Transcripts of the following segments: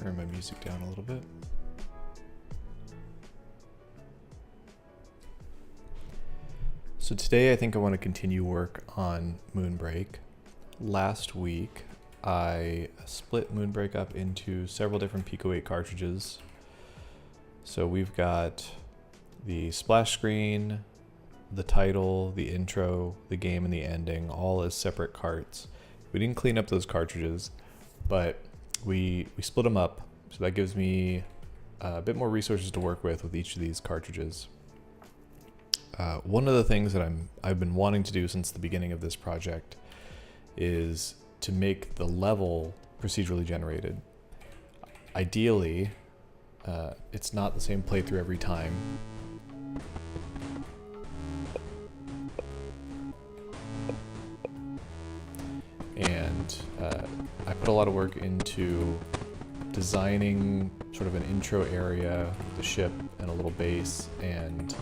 turn my music down a little bit. So today I think I want to continue work on Moonbreak. Last week I split Moonbreak up into several different PICO-8 cartridges. So we've got the splash screen, the title, the intro, the game, and the ending, all as separate carts. We didn't clean up those cartridges, but we split them up, so that gives me a bit more resources to work with each of these cartridges. One of the things that I've been wanting to do since the beginning of this project is to make the level procedurally generated. Ideally, it's not the same playthrough every time. And I put a lot of work into designing sort of an intro area, the ship and a little base, and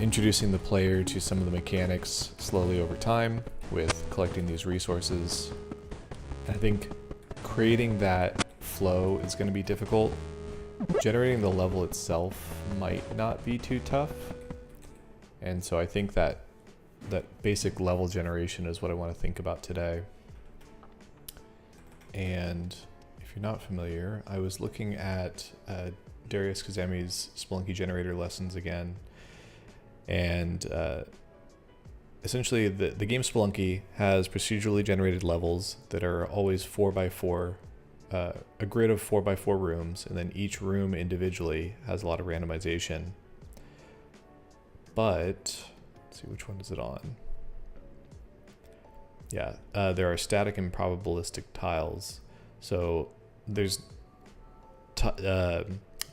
introducing the player to some of the mechanics slowly over time with collecting these resources. I think creating that flow is going to be difficult. Generating the level itself might not be too tough. And so I think that basic level generation is what I want to think about today. And if you're not familiar, I was looking at Darius Kazemi's Spelunky generator lessons again. And essentially the game Spelunky has procedurally generated levels that are always 4x4, a grid of 4x4 rooms, and then each room individually has a lot of randomization. But let's see, which one is it on? Yeah, there are static and probabilistic tiles. So there's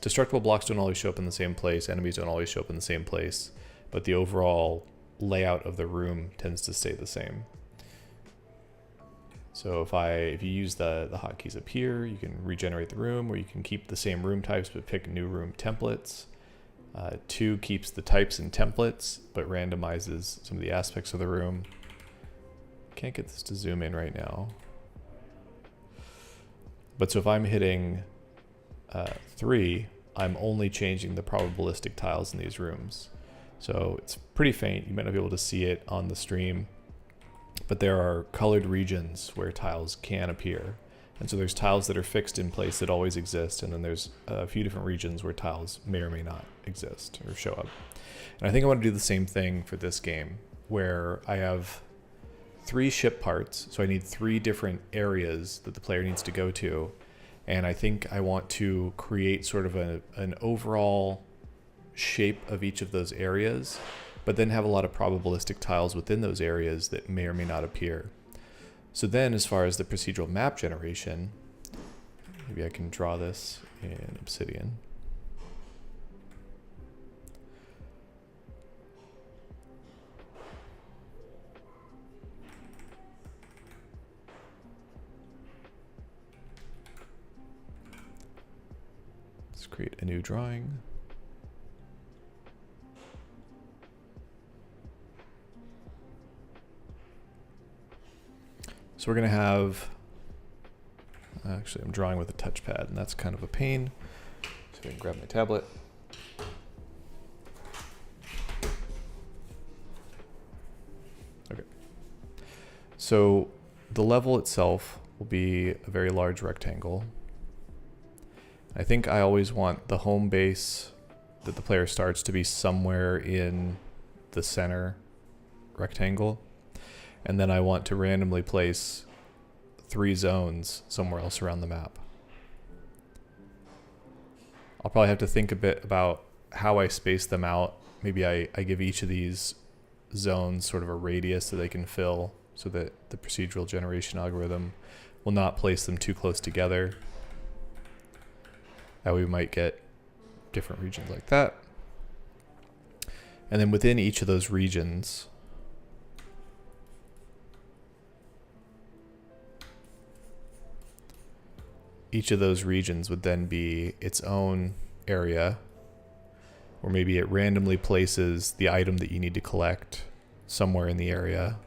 destructible blocks don't always show up in the same place, enemies don't always show up in the same place, but the overall layout of the room tends to stay the same. So if you use the hotkeys up here, you can regenerate the room, or you can keep the same room types but pick new room templates. 2 keeps the types and templates but randomizes some of the aspects of the room. Can't get this to zoom in right now. But so if I'm hitting 3, I'm only changing the probabilistic tiles in these rooms. So it's pretty faint. You might not be able to see it on the stream, but there are colored regions where tiles can appear. And so there's tiles that are fixed in place that always exist, and then there's a few different regions where tiles may or may not exist or show up. And I think I want to do the same thing for this game, where I have 3 ship parts, so I need 3 different areas that the player needs to go to. And I think I want to create sort of an overall shape of each of those areas, but then have a lot of probabilistic tiles within those areas that may or may not appear. So then as far as the procedural map generation, maybe I can draw this in Obsidian. Let's create a new drawing. So we're going to have, actually I'm drawing with a touchpad, and that's kind of a pain. So I can grab my tablet. Okay. So the level itself will be a very large rectangle. I think I always want the home base that the player starts to be somewhere in the center rectangle. And then I want to randomly place 3 zones somewhere else around the map. I'll probably have to think a bit about how I space them out. Maybe I give each of these zones sort of a radius that they can fill, so that the procedural generation algorithm will not place them too close together. That way we might get different regions like that. And then within each of those regions, would then be its own area, or maybe it randomly places the item that you need to collect somewhere in the area,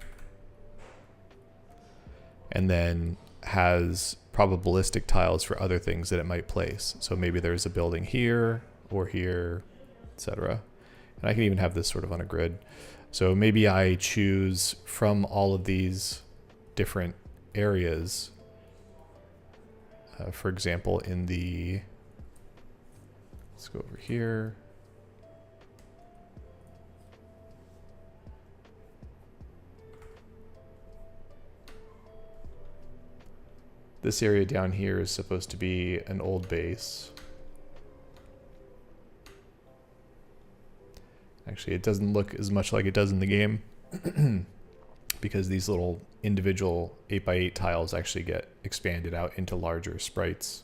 and then has probabilistic tiles for other things that it might place. So maybe there's a building here or here, etc. And I can even have this sort of on a grid. So maybe I choose from all of these different areas, for example, in the, let's go over here. This area down here is supposed to be an old base. Actually, it doesn't look as much like it does in the game because these little individual 8x8 tiles actually get expanded out into larger sprites.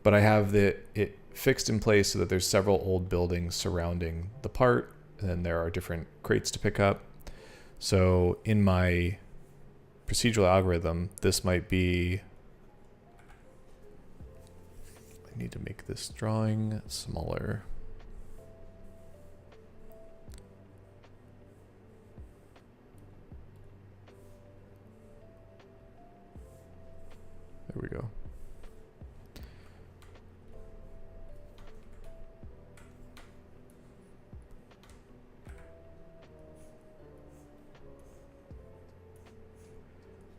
But I have it fixed in place so that there's several old buildings surrounding the part, and then there are different crates to pick up. So in my procedural algorithm, this might be, I need to make this drawing smaller. There we go.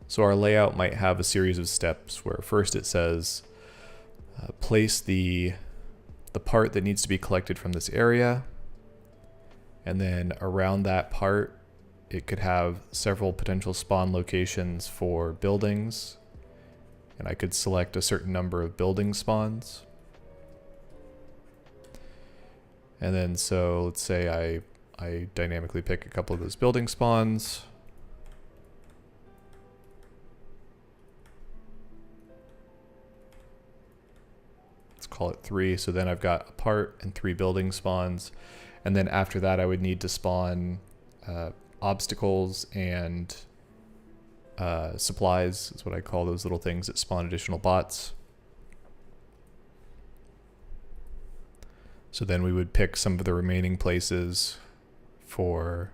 So our layout might have a series of steps where first it says place the part that needs to be collected from this area, and then around that part it could have several potential spawn locations for buildings, and I could select a certain number of building spawns. And then so let's say I dynamically pick a couple of those building spawns. Call it 3. So then I've got a part and 3 building spawns. And then after that, I would need to spawn obstacles and supplies, is what I call those little things that spawn additional bots. So then we would pick some of the remaining places for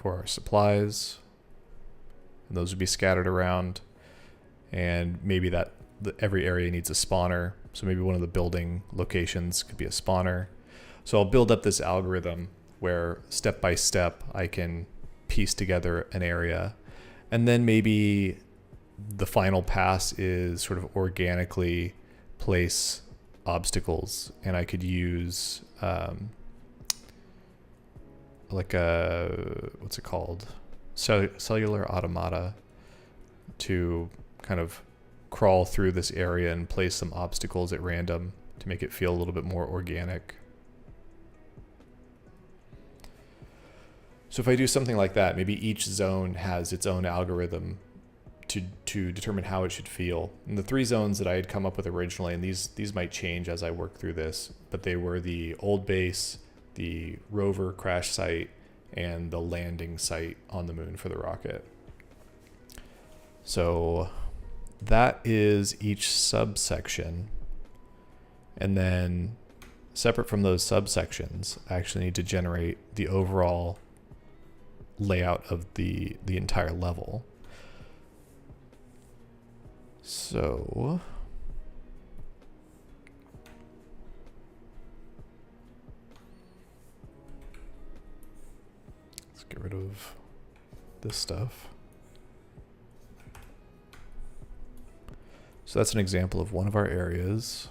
our supplies. And those would be scattered around. And maybe every area needs a spawner. So maybe one of the building locations could be a spawner. So I'll build up this algorithm where step by step I can piece together an area. And then maybe the final pass is sort of organically place obstacles. And I could use like a, what's it called? Cellular automata to kind of crawl through this area and place some obstacles at random to make it feel a little bit more organic. So if I do something like that, maybe each zone has its own algorithm to determine how it should feel. And the 3 zones that I had come up with originally, and these might change as I work through this, but they were the old base, the rover crash site, and the landing site on the moon for the rocket. So that is each subsection. And then separate from those subsections, I actually need to generate the overall layout of the entire level. So let's get rid of this stuff. So that's an example of one of our areas.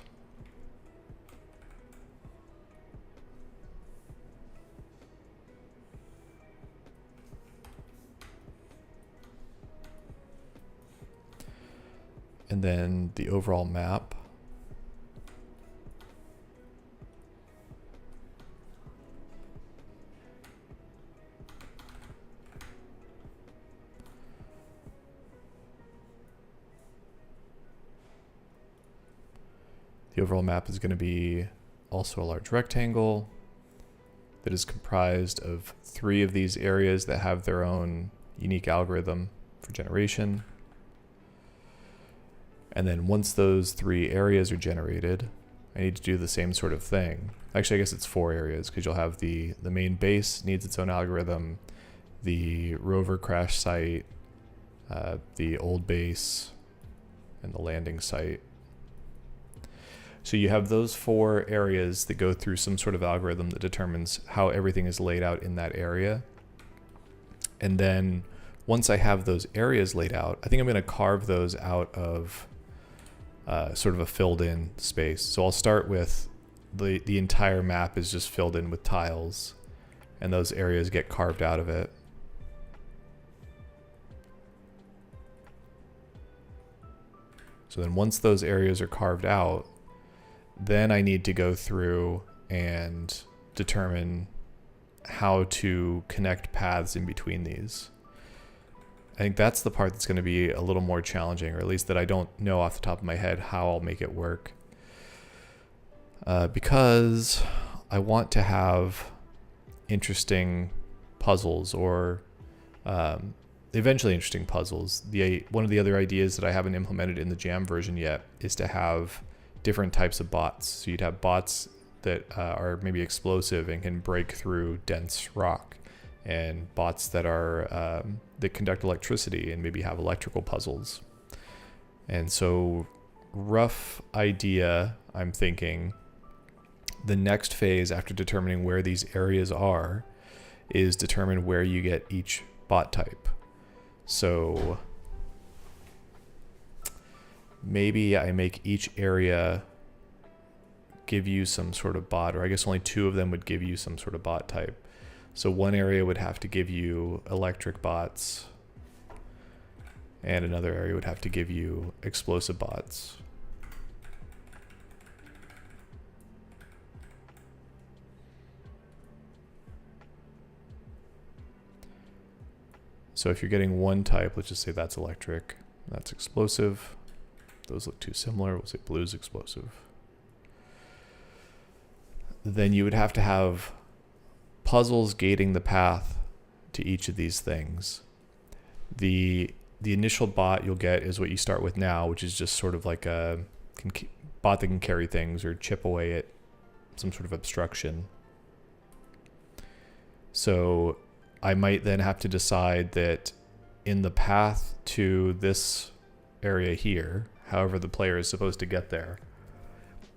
And then the overall map. The overall map is going to be also a large rectangle that is comprised of 3 of these areas that have their own unique algorithm for generation. And then once those 3 areas are generated, I need to do the same sort of thing. Actually, I guess it's 4 areas because you'll have the main base needs its own algorithm. the rover crash site, the old base, and the landing site. So you have those 4 areas that go through some sort of algorithm that determines how everything is laid out in that area. And then once I have those areas laid out, I think I'm going to carve those out of sort of a filled in space. So I'll start with the entire map is just filled in with tiles, and those areas get carved out of it. So then once those areas are carved out, then I need to go through and determine how to connect paths in between these. I think that's the part that's going to be a little more challenging, or at least that I don't know off the top of my head how I'll make it work. Because I want to have interesting puzzles, or eventually interesting puzzles. One of the other ideas that I haven't implemented in the Jam version yet is to have different types of bots. So you'd have bots that are maybe explosive and can break through dense rock, and bots that are that conduct electricity and maybe have electrical puzzles. And so, rough idea, I'm thinking the next phase after determining where these areas are is determine where you get each bot type. So maybe I make each area give you some sort of bot, or I guess only 2 of them would give you some sort of bot type. So one area would have to give you electric bots, and another area would have to give you explosive bots. So if you're getting one type, let's just say that's electric, that's explosive. Those look too similar, we'll say blue's explosive. Then you would have to have puzzles gating the path to each of these things. The initial bot you'll get is what you start with now, which is just sort of like a bot that can carry things or chip away at some sort of obstruction. So I might then have to decide that in the path to this area here, however the player is supposed to get there,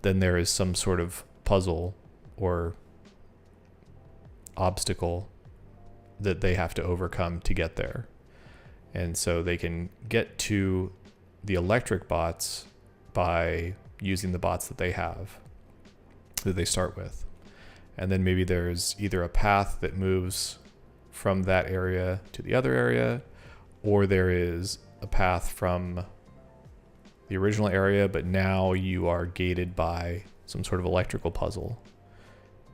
then there is some sort of puzzle or obstacle that they have to overcome to get there. And so they can get to the electric bots by using the bots that they have, that they start with. And then maybe there's either a path that moves from that area to the other area, or there is a path from the original area, but now you are gated by some sort of electrical puzzle.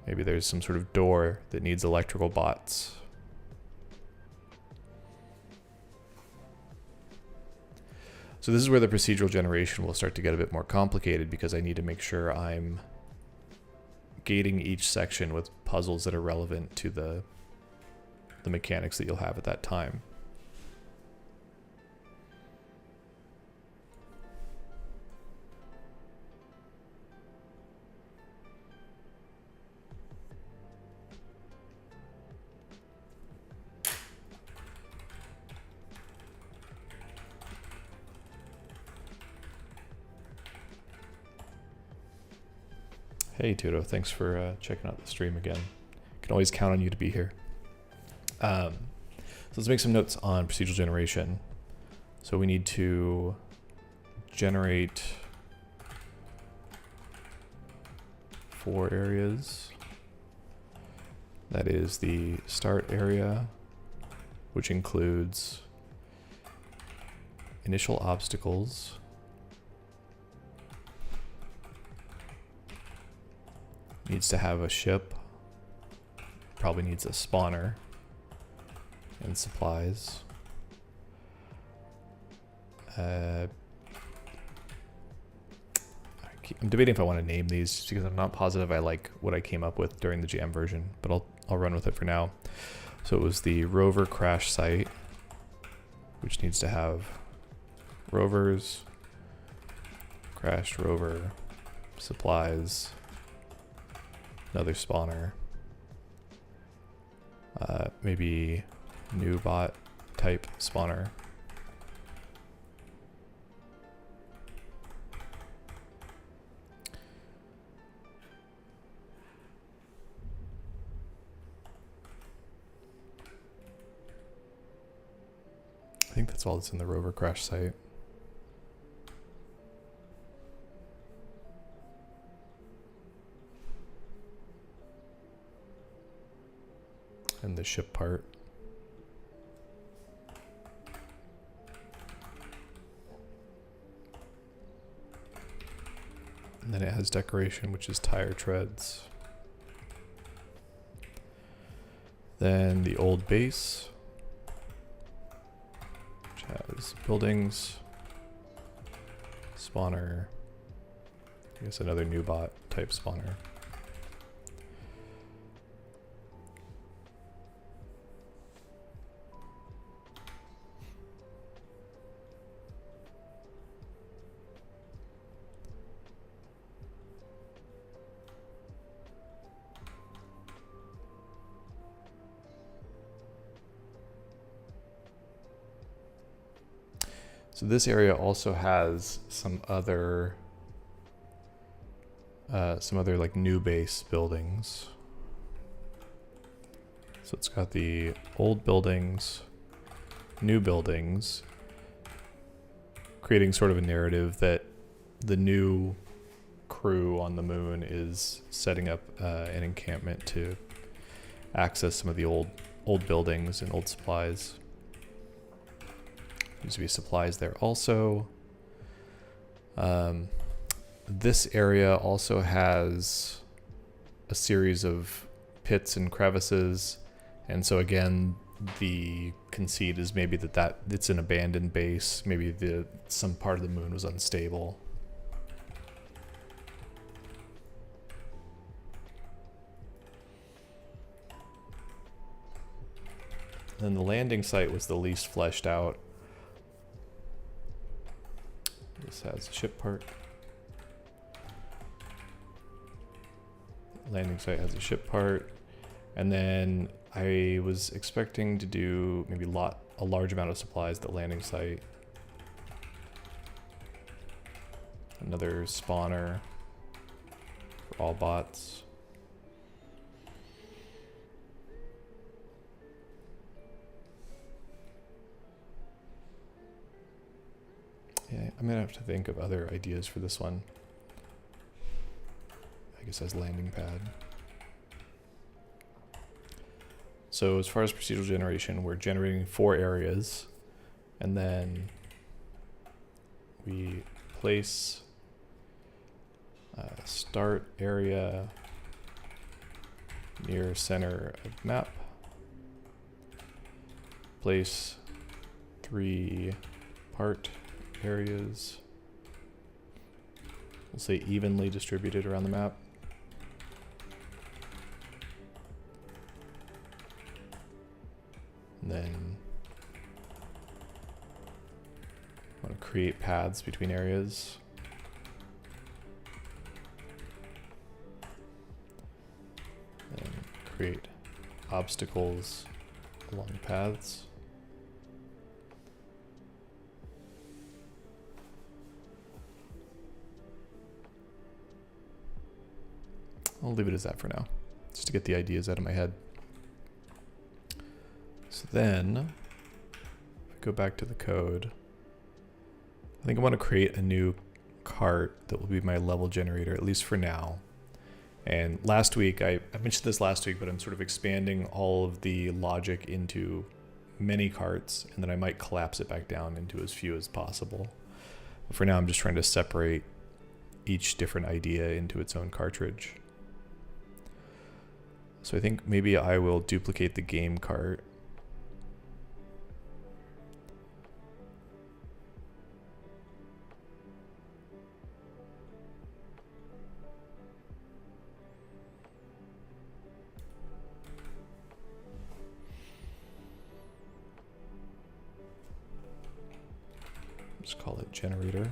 Maybe there's some sort of door that needs electrical bots. So this is where the procedural generation will start to get a bit more complicated, because I need to make sure I'm gating each section with puzzles that are relevant to the mechanics that you'll have at that time. Hey Tudo, thanks for checking out the stream again. Can always count on you to be here. So let's make some notes on procedural generation. So we need to generate 4 areas. That is the start area, which includes initial obstacles, needs to have a ship, probably needs a spawner, and supplies. I'm debating if I want to name these, just because I'm not positive I like what I came up with during the Jam version, but I'll run with it for now. So it was the rover crash site, which needs to have rovers, crashed rover, supplies, another spawner, maybe new bot type spawner. I think that's all that's in the rover crash site. And the ship part. And then it has decoration, which is tire treads. Then the old base, which has buildings, spawner, I guess another new bot type spawner. So this area also has some other like new base buildings. So it's got the old buildings, new buildings, creating sort of a narrative that the new crew on the moon is setting up an encampment to access some of the old buildings and old supplies. Used to be supplies there also. This area also has a series of pits and crevices, and so again, the conceit is maybe that it's an abandoned base. Maybe some part of the moon was unstable. And the landing site was the least fleshed out. This has a ship part. Landing site has a ship part. And then I was expecting to do maybe a large amount of supplies at the landing site. Another spawner for all bots. Yeah, I'm gonna have to think of other ideas for this one. I guess as landing pad. So as far as procedural generation, we're generating 4 areas, and then we place start area near center of map, place 3 part areas, we'll say evenly distributed around the map. And then I want to create paths between areas. And create obstacles along paths. I'll leave it as that for now, just to get the ideas out of my head. So then, if I go back to the code, I think I want to create a new cart that will be my level generator, at least for now. And last week, I mentioned this last week, but I'm sort of expanding all of the logic into many carts, and then I might collapse it back down into as few as possible. But for now, I'm just trying to separate each different idea into its own cartridge. So I think maybe I will duplicate the game cart. Just call it generator.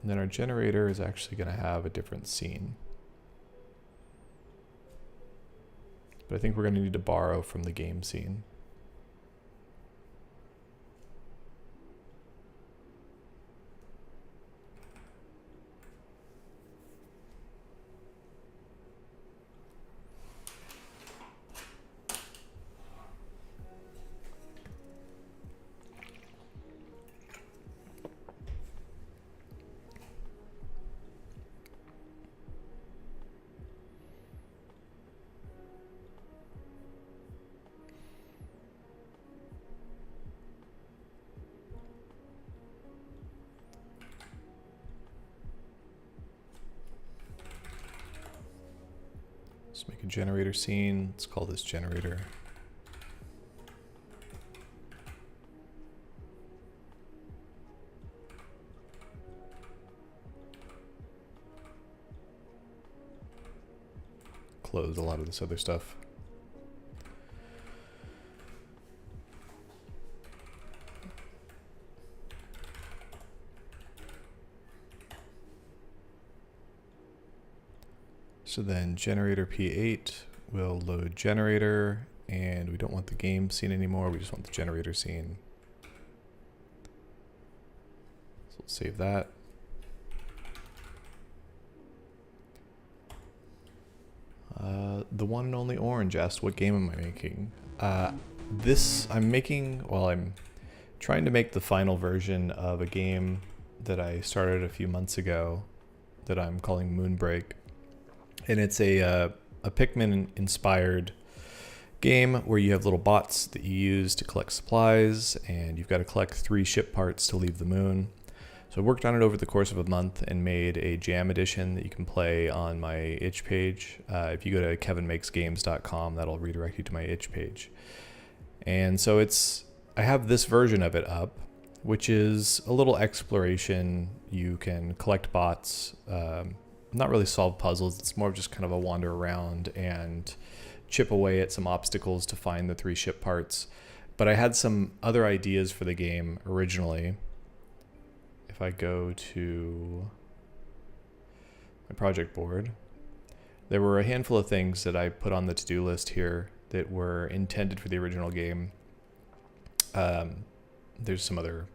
And then our generator is actually going to have a different scene. But I think we're going to need to borrow from the game scene. Let's make a generator scene. Let's call this generator. Close a lot of this other stuff. So then generator P8 will load generator, and we don't want the game scene anymore. We just want the generator scene. So we'll save that. The one and only Orange asked, what game am I making? I'm trying to make the final version of a game that I started a few months ago that I'm calling Moonbreak. And it's a Pikmin-inspired game where you have little bots that you use to collect supplies, and you've got to collect 3 ship parts to leave the moon. So I worked on it over the course of a month and made a jam edition that you can play on my itch page. If you go to kevinmakesgames.com, that'll redirect you to my itch page. And so I have this version of it up, which is a little exploration. You can collect bots, not really solve puzzles. It's more of just kind of a wander around and chip away at some obstacles to find the 3 ship parts. But I had some other ideas for the game originally. If I go to my project board, there were a handful of things that I put on the to-do list here that were intended for the original game. There's some other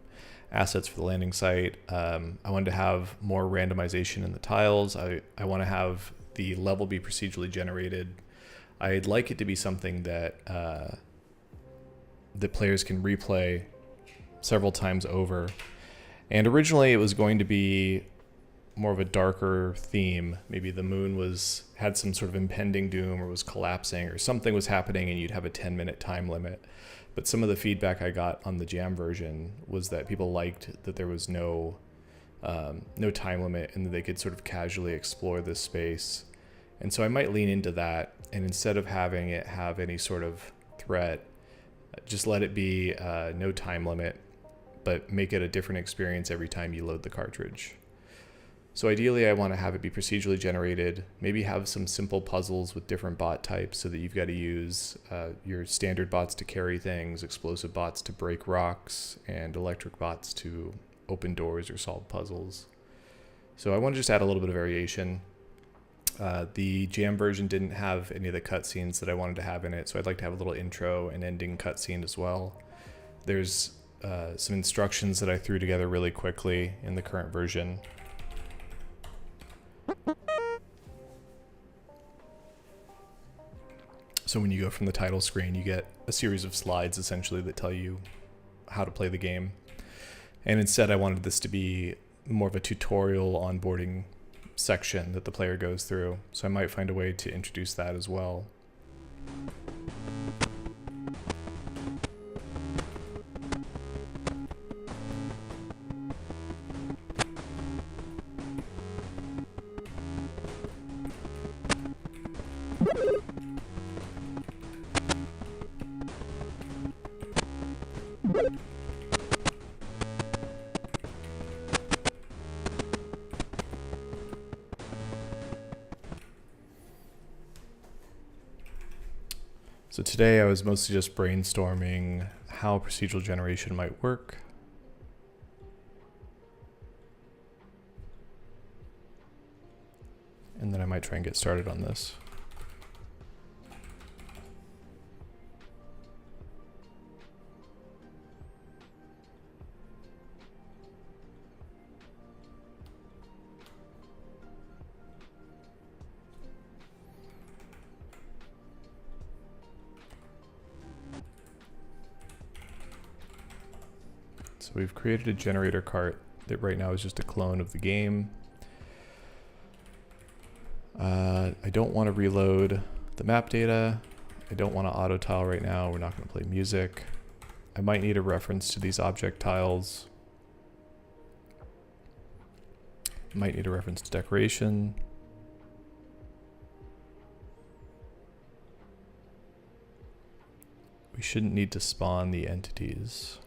assets for the landing site. I wanted to have more randomization in the tiles. I want to have the level be procedurally generated. I'd like it to be something that the players can replay several times over. And originally it was going to be more of a darker theme. Maybe the moon had some sort of impending doom or was collapsing or something was happening and you'd have a 10-minute time limit. But some of the feedback I got on the jam version was that people liked that there was no time limit and that they could sort of casually explore this space. And so I might lean into that, and instead of having it have any sort of threat, just let it be no time limit, but make it a different experience every time you load the cartridge. So ideally I want to have it be procedurally generated, maybe have some simple puzzles with different bot types so that you've got to use your standard bots to carry things, explosive bots to break rocks, and electric bots to open doors or solve puzzles. So I want to just add a little bit of variation. The jam version didn't have any of the cutscenes that I wanted to have in it, so I'd like to have a little intro and ending cutscene as well. There's some instructions that I threw together really quickly in the current version. So when you go from the title screen, you get a series of slides essentially that tell you how to play the game. And instead I wanted this to be more of a tutorial onboarding section that the player goes through. So I might find a way to introduce that as well. So today I was mostly just brainstorming how procedural generation might work. and then I might try and get started on this. So we've created a generator cart that right now is just a clone of the game. I don't want to reload the map data. I don't want to auto tile right now. We're not going to play music. I might need a reference to these object tiles. Might need a reference to decoration. We shouldn't need to spawn the entities.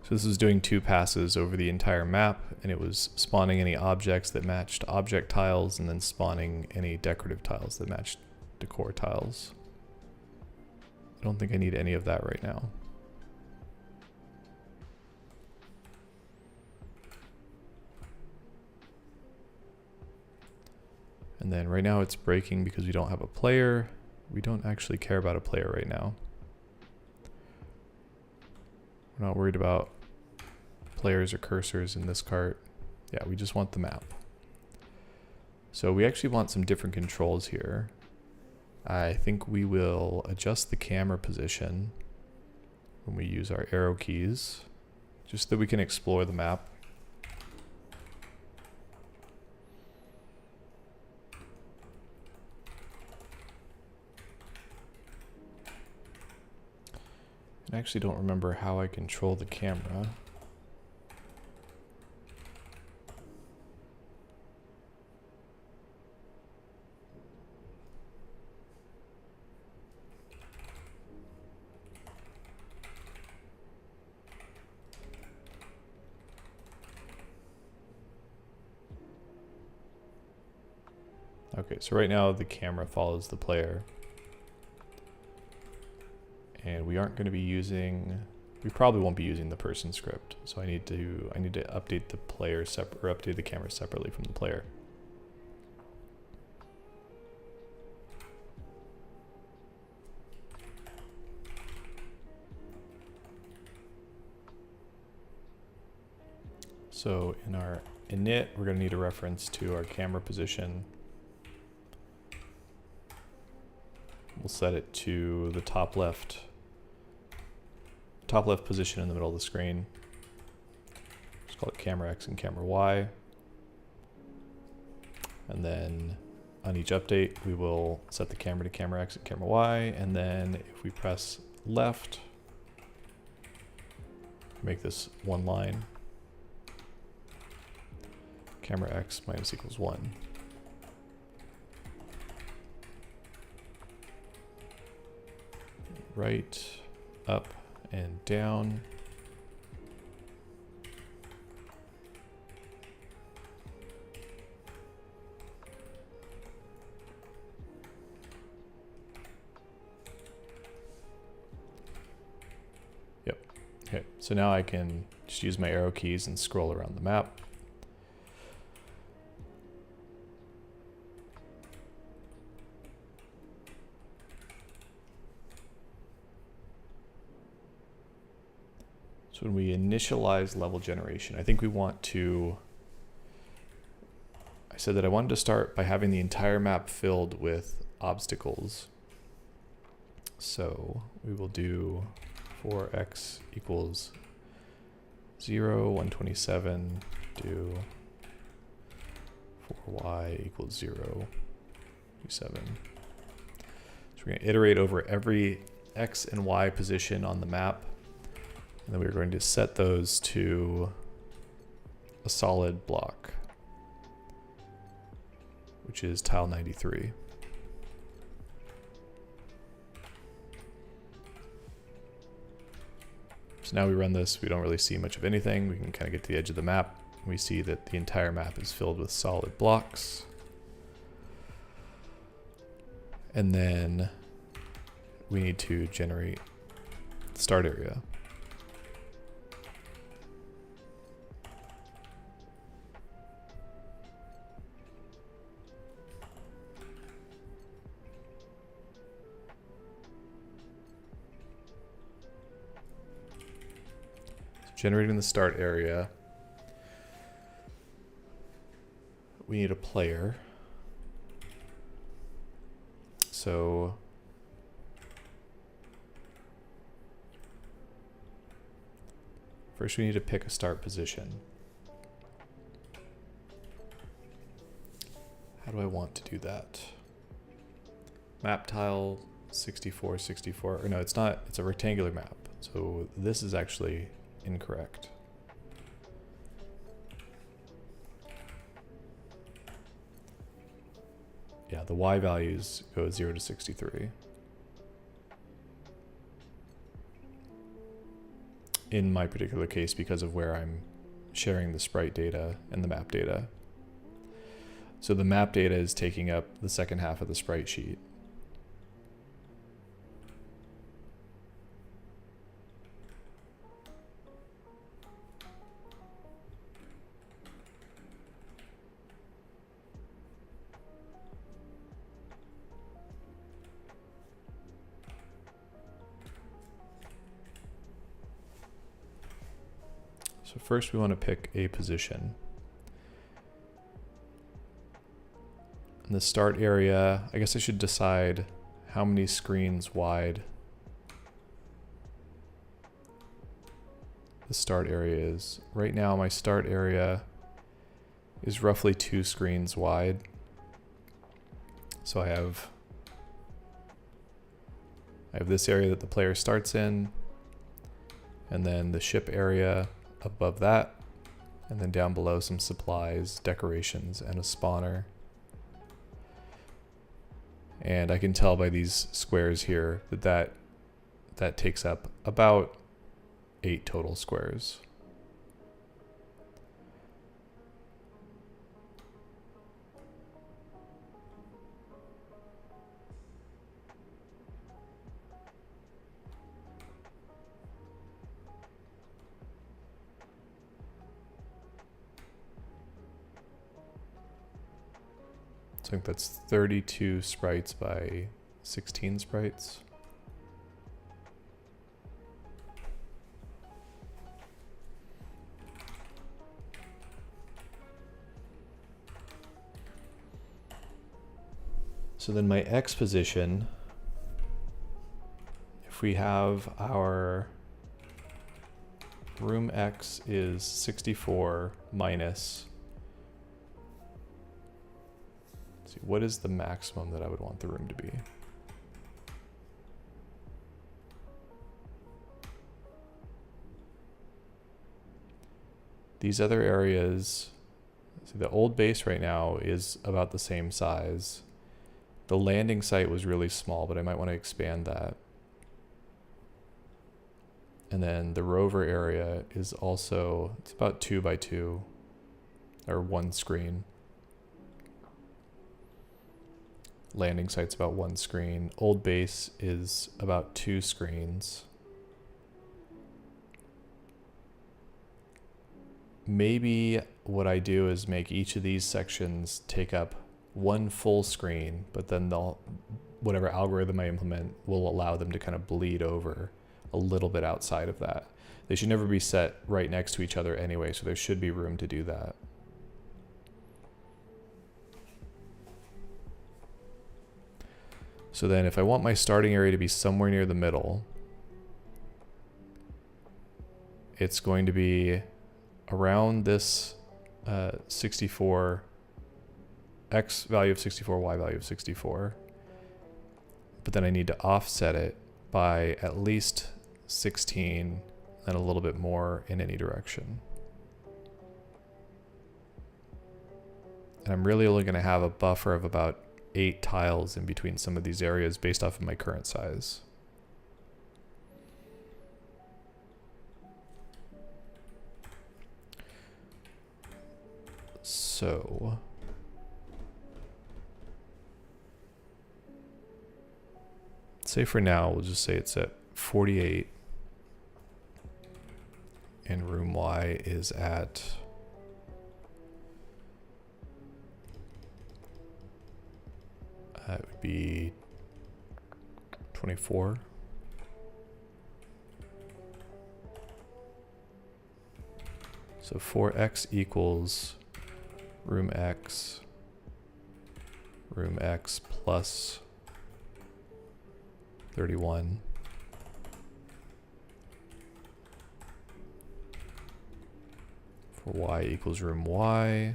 So this is doing 2 passes over the entire map, and it was spawning any objects that matched object tiles and then spawning any decorative tiles that matched decor tiles. I don't think I need any of that right now. And then right now it's breaking because we don't have a player. We don't actually care about a player right now. We're not worried about players or cursors in this cart. Yeah, we just want the map. So we actually want some different controls here. I think we will adjust the camera position when we use our arrow keys, just so that we can explore the map. I actually don't remember how I control the camera. Okay, so right now the camera follows the player. And we aren't going to be using, we probably won't be using the person script. So I need to update the player or update the camera separately from the player. So in our init, we're going to need a reference to our camera position. We'll set it to the top left position in the middle of the screen. Just call it camera X and camera Y. And then on each update, we will set the camera to camera X and camera Y. And then if we press left, make this one line, camera X minus equals 1. Right, up, and down. Yep. Okay, so now I can just use my arrow keys and scroll around the map. So when we initialize level generation, I think we want to, I said that I wanted to start by having the entire map filled with obstacles. So we will do for x equals 0, 127, do for y equals 0, 27. So we're going to iterate over every x and y position on the map. And then we're going to set those to a solid block, which is tile 93. So now we run this, we don't really see much of anything. We can kind of get to the edge of the map. We see that the entire map is filled with solid blocks. And then we need to generate the start area. Generating the start area, we need a player. So first we need to pick a start position. How do I want to do that? Map tile 64, 64, or no, it's not, it's a rectangular map. So this is actually incorrect. Yeah, the Y values go 0 to 63. In my particular case, because of where I'm sharing the sprite data and the map data. So the map data is taking up the second half of the sprite sheet. So first we want to pick a position. In the start area, I guess I should decide how many screens wide the start area is. Right now my start area is roughly 2 screens wide. So I have this area that the player starts in, and then the ship area above that, and then down below some supplies, decorations, and a spawner. And I can tell by these squares here that takes up about 8 total squares. So I think that's 32 sprites by 16 sprites. So then my X position, if we have our room X is 64 minus, let's see, what is the maximum that I would want the room to be? These other areas, see, the old base right now is about the same size. The landing site was really small, but I might want to expand that. And then the rover area is also, it's about 2 by 2, or 1 screen. Landing site's about 1 screen. Old base is about 2 screens. Maybe what I do is make each of these sections take up 1 full screen, but then whatever algorithm I implement will allow them to kind of bleed over a little bit outside of that. They should never be set right next to each other anyway, so there should be room to do that. So then if I want my starting area to be somewhere near the middle, it's going to be around this 64, X value of 64, Y value of 64. But then I need to offset it by at least 16 and a little bit more in any direction. And I'm really only going to have a buffer of about 8 tiles in between some of these areas based off of my current size. So say for now, we'll just say it's at 48. And room Y is at it would be 24. So 4x equals room X plus 31. For Y equals room Y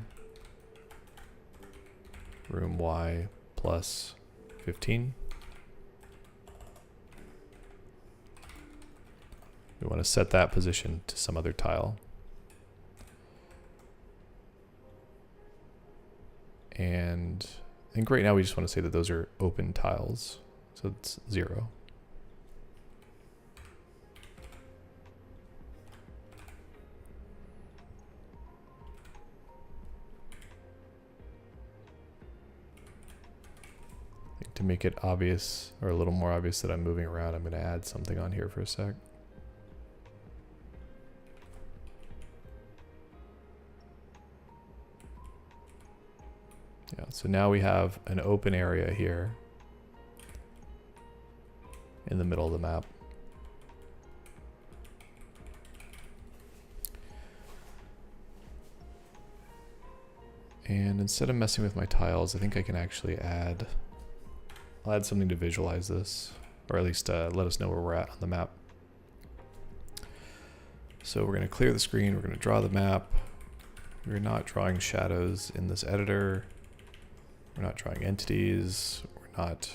plus 15. We want to set that position to some other tile. And I think right now we just want to say that those are open tiles. So it's 0. I think to make it obvious, or a little more obvious that I'm moving around, I'm going to add something on here for a sec. Yeah, so now we have an open area here in the middle of the map. And instead of messing with my tiles, I think I can actually I'll add something to visualize this, or at least let us know where we're at on the map. So we're going to clear the screen, we're going to draw the map. We're not drawing shadows in this editor. We're not drawing entities. We're not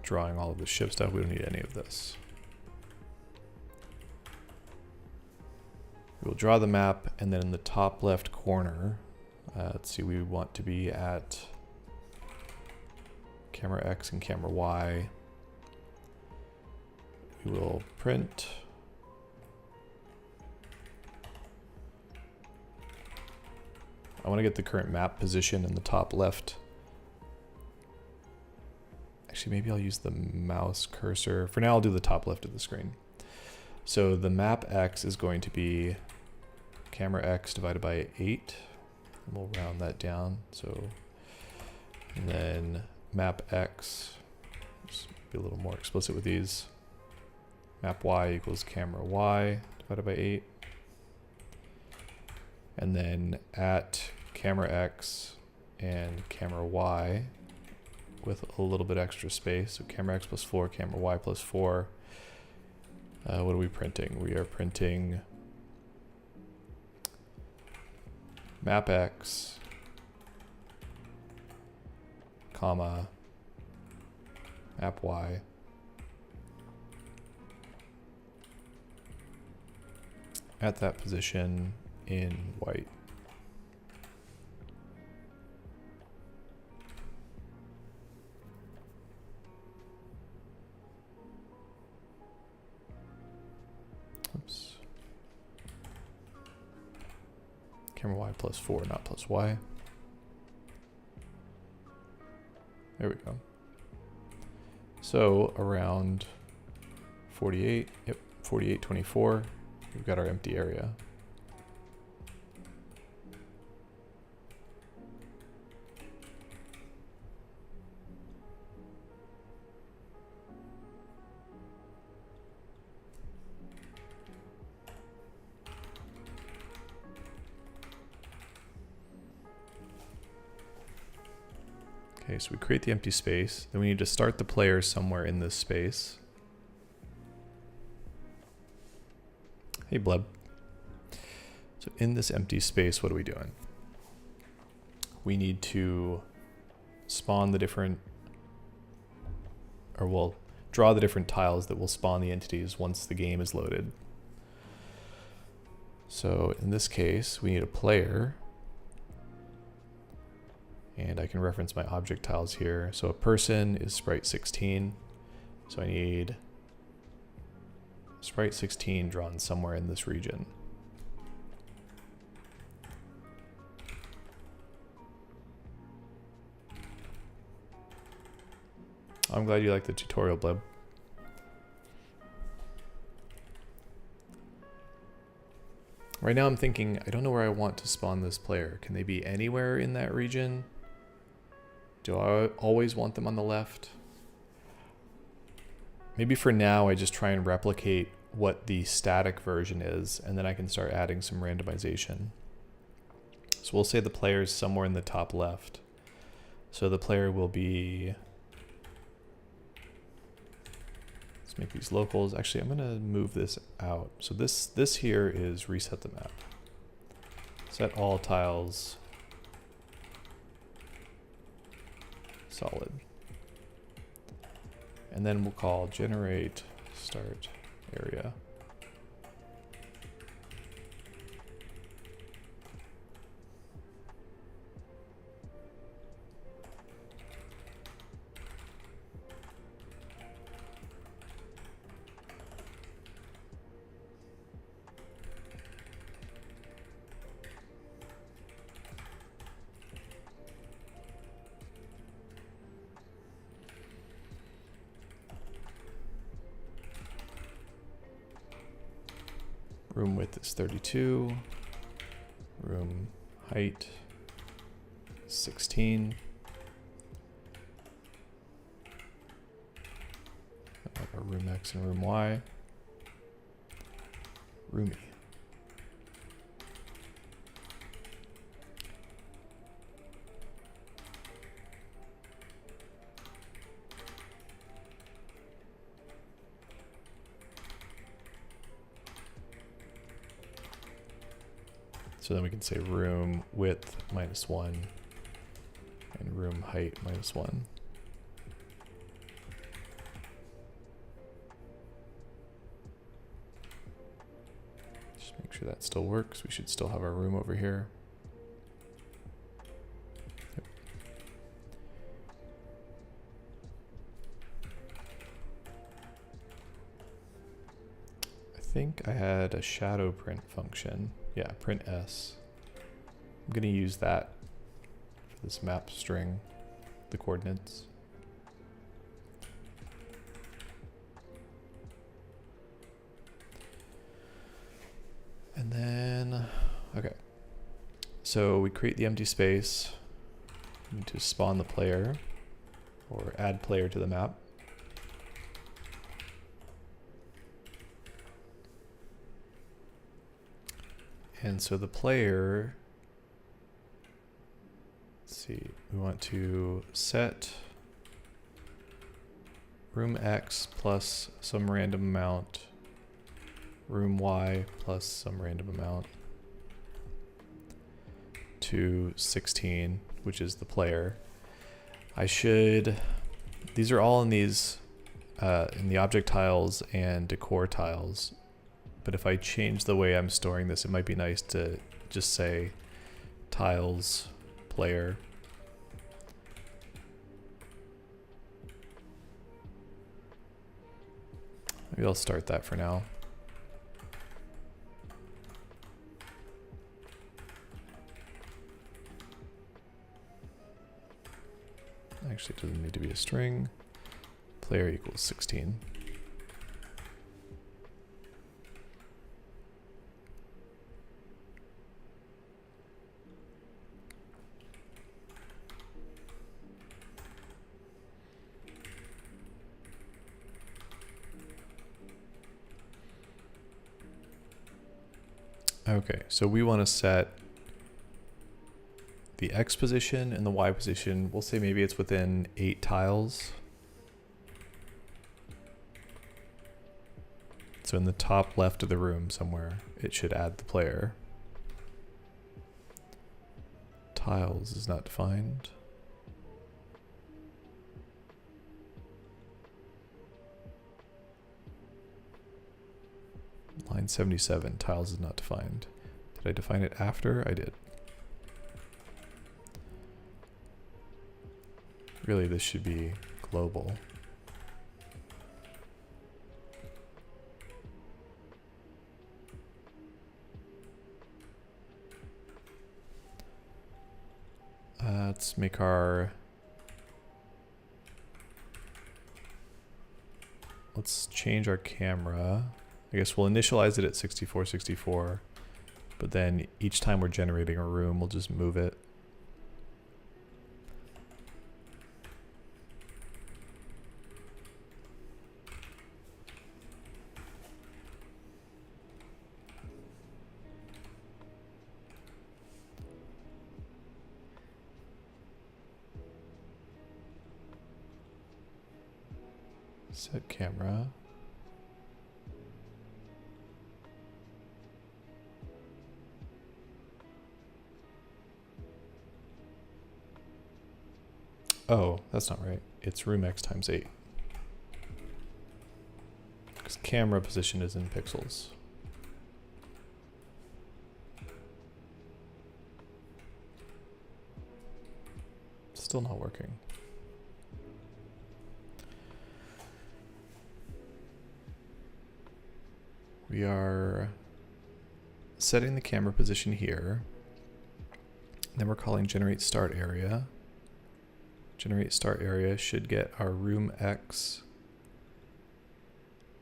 drawing all of the ship stuff. We don't need any of this. We'll draw the map, and then in the top left corner, let's see, we want to be at camera X and camera Y. We will print I want to get the current map position in the top left. Actually, maybe I'll use the mouse cursor. For now, I'll do the top left of the screen. So the map X is going to be camera X divided by 8. And we'll round that down. So, and then map X, just be a little more explicit with these. Map Y equals camera Y divided by 8. And then at camera X and camera Y with a little bit extra space. So camera X plus 4, camera Y plus 4. What are we printing? We are printing map X, comma, map Y, at that position in white. Oops. Camera Y plus 4, not plus Y. There we go. So around 48, yep, 48, 24, we've got our empty area. Okay, so we create the empty space. Then we need to start the player somewhere in this space. Hey, Bleb. So in this empty space, what are we doing? We need to spawn the different, or we'll draw the different tiles that will spawn the entities once the game is loaded. So in this case, we need a player. And I can reference my object tiles here. So a person is sprite 16. So I need sprite 16 drawn somewhere in this region. I'm glad you like the tutorial, Bleb. Right now I'm thinking, I don't know where I want to spawn this player. Can they be anywhere in that region? Do I always want them on the left? Maybe for now I just try and replicate what the static version is, and then I can start adding some randomization. So we'll say the player is somewhere in the top left. So the player will be, let's make these locals. Actually, I'm gonna move this out. So this here is reset the map. Set all tiles solid. And then we'll call generate start area. Room width is 32. Room height 16. Like our room X and room Y. Roomy. So then we can say room width -1 and room height -1. Just make sure that still works. We should still have our room over here. Yep. I think I had a shadow print function. Yeah, print S. I'm going to use that for this map string, the coordinates. And then, okay. So we create the empty space. We need to spawn the player or add player to the map. And so the player, let's see, we want to set room X plus some random amount, room Y plus some random amount to 16, which is the player. I should, these are all in these, in the object tiles and decor tiles. But if I change the way I'm storing this, it might be nice to just say tiles player. Maybe I'll start that for now. Actually, it doesn't need to be a string. Player equals 16. Okay, so we want to set the X position and the Y position. We'll say maybe it's within 8 tiles. So in the top left of the room somewhere, it should add the player. Tiles is not defined. Line 77, tiles is not defined. Did I define it after? I did. Really, this should be global. Let's make our, let's change our camera. I guess we'll initialize it at 64, 64. But then each time we're generating a room, we'll just move it. Set camera. Oh, that's not right. It's room X times 8. Because camera position is in pixels. Still not working. We are setting the camera position here. Then we're calling generate start area. Generate start area should get our room X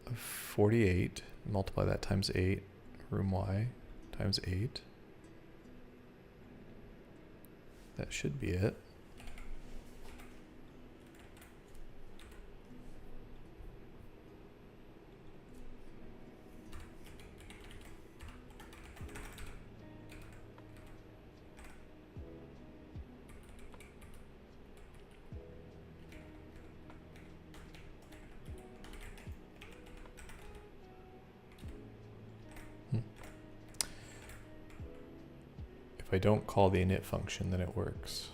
of 48. Multiply that times 8. Room Y times 8. That should be it. If I don't call the init function, then it works.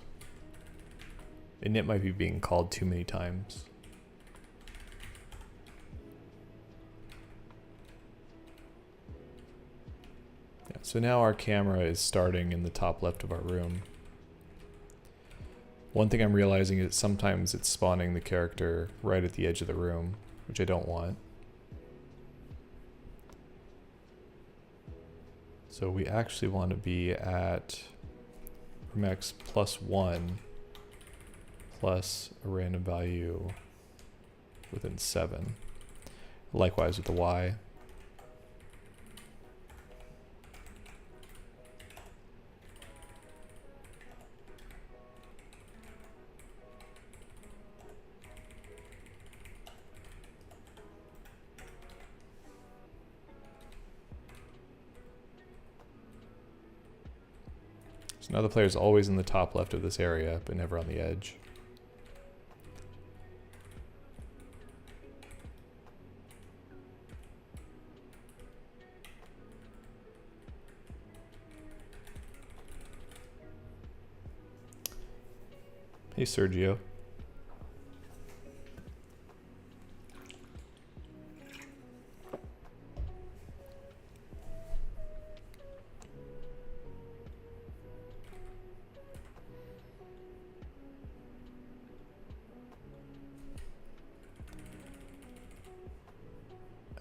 Init might be being called too many times. Yeah, so now our camera is starting in the top left of our room. One thing I'm realizing is sometimes it's spawning the character right at the edge of the room, which I don't want. So we actually want to be at room X plus 1 plus a random value within 7. Likewise with the Y. So now the player is always in the top left of this area, but never on the edge. Hey, Sergio.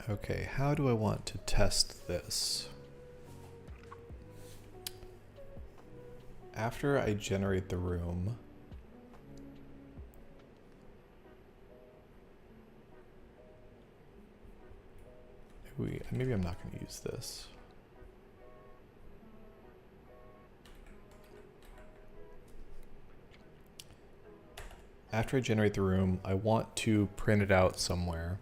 Okay, how do I want to test this? After I generate the room, maybe I'm not going to use this. After I generate the room, I want to print it out somewhere.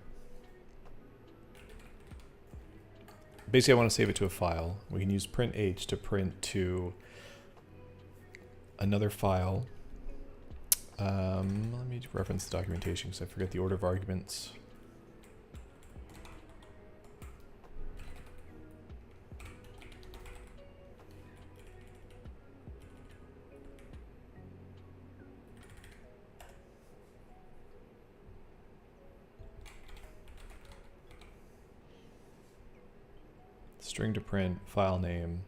Basically, I want to save it to a file. We can use print H to print to another file. Let me reference the documentation because I forget the order of arguments. String to print, file name,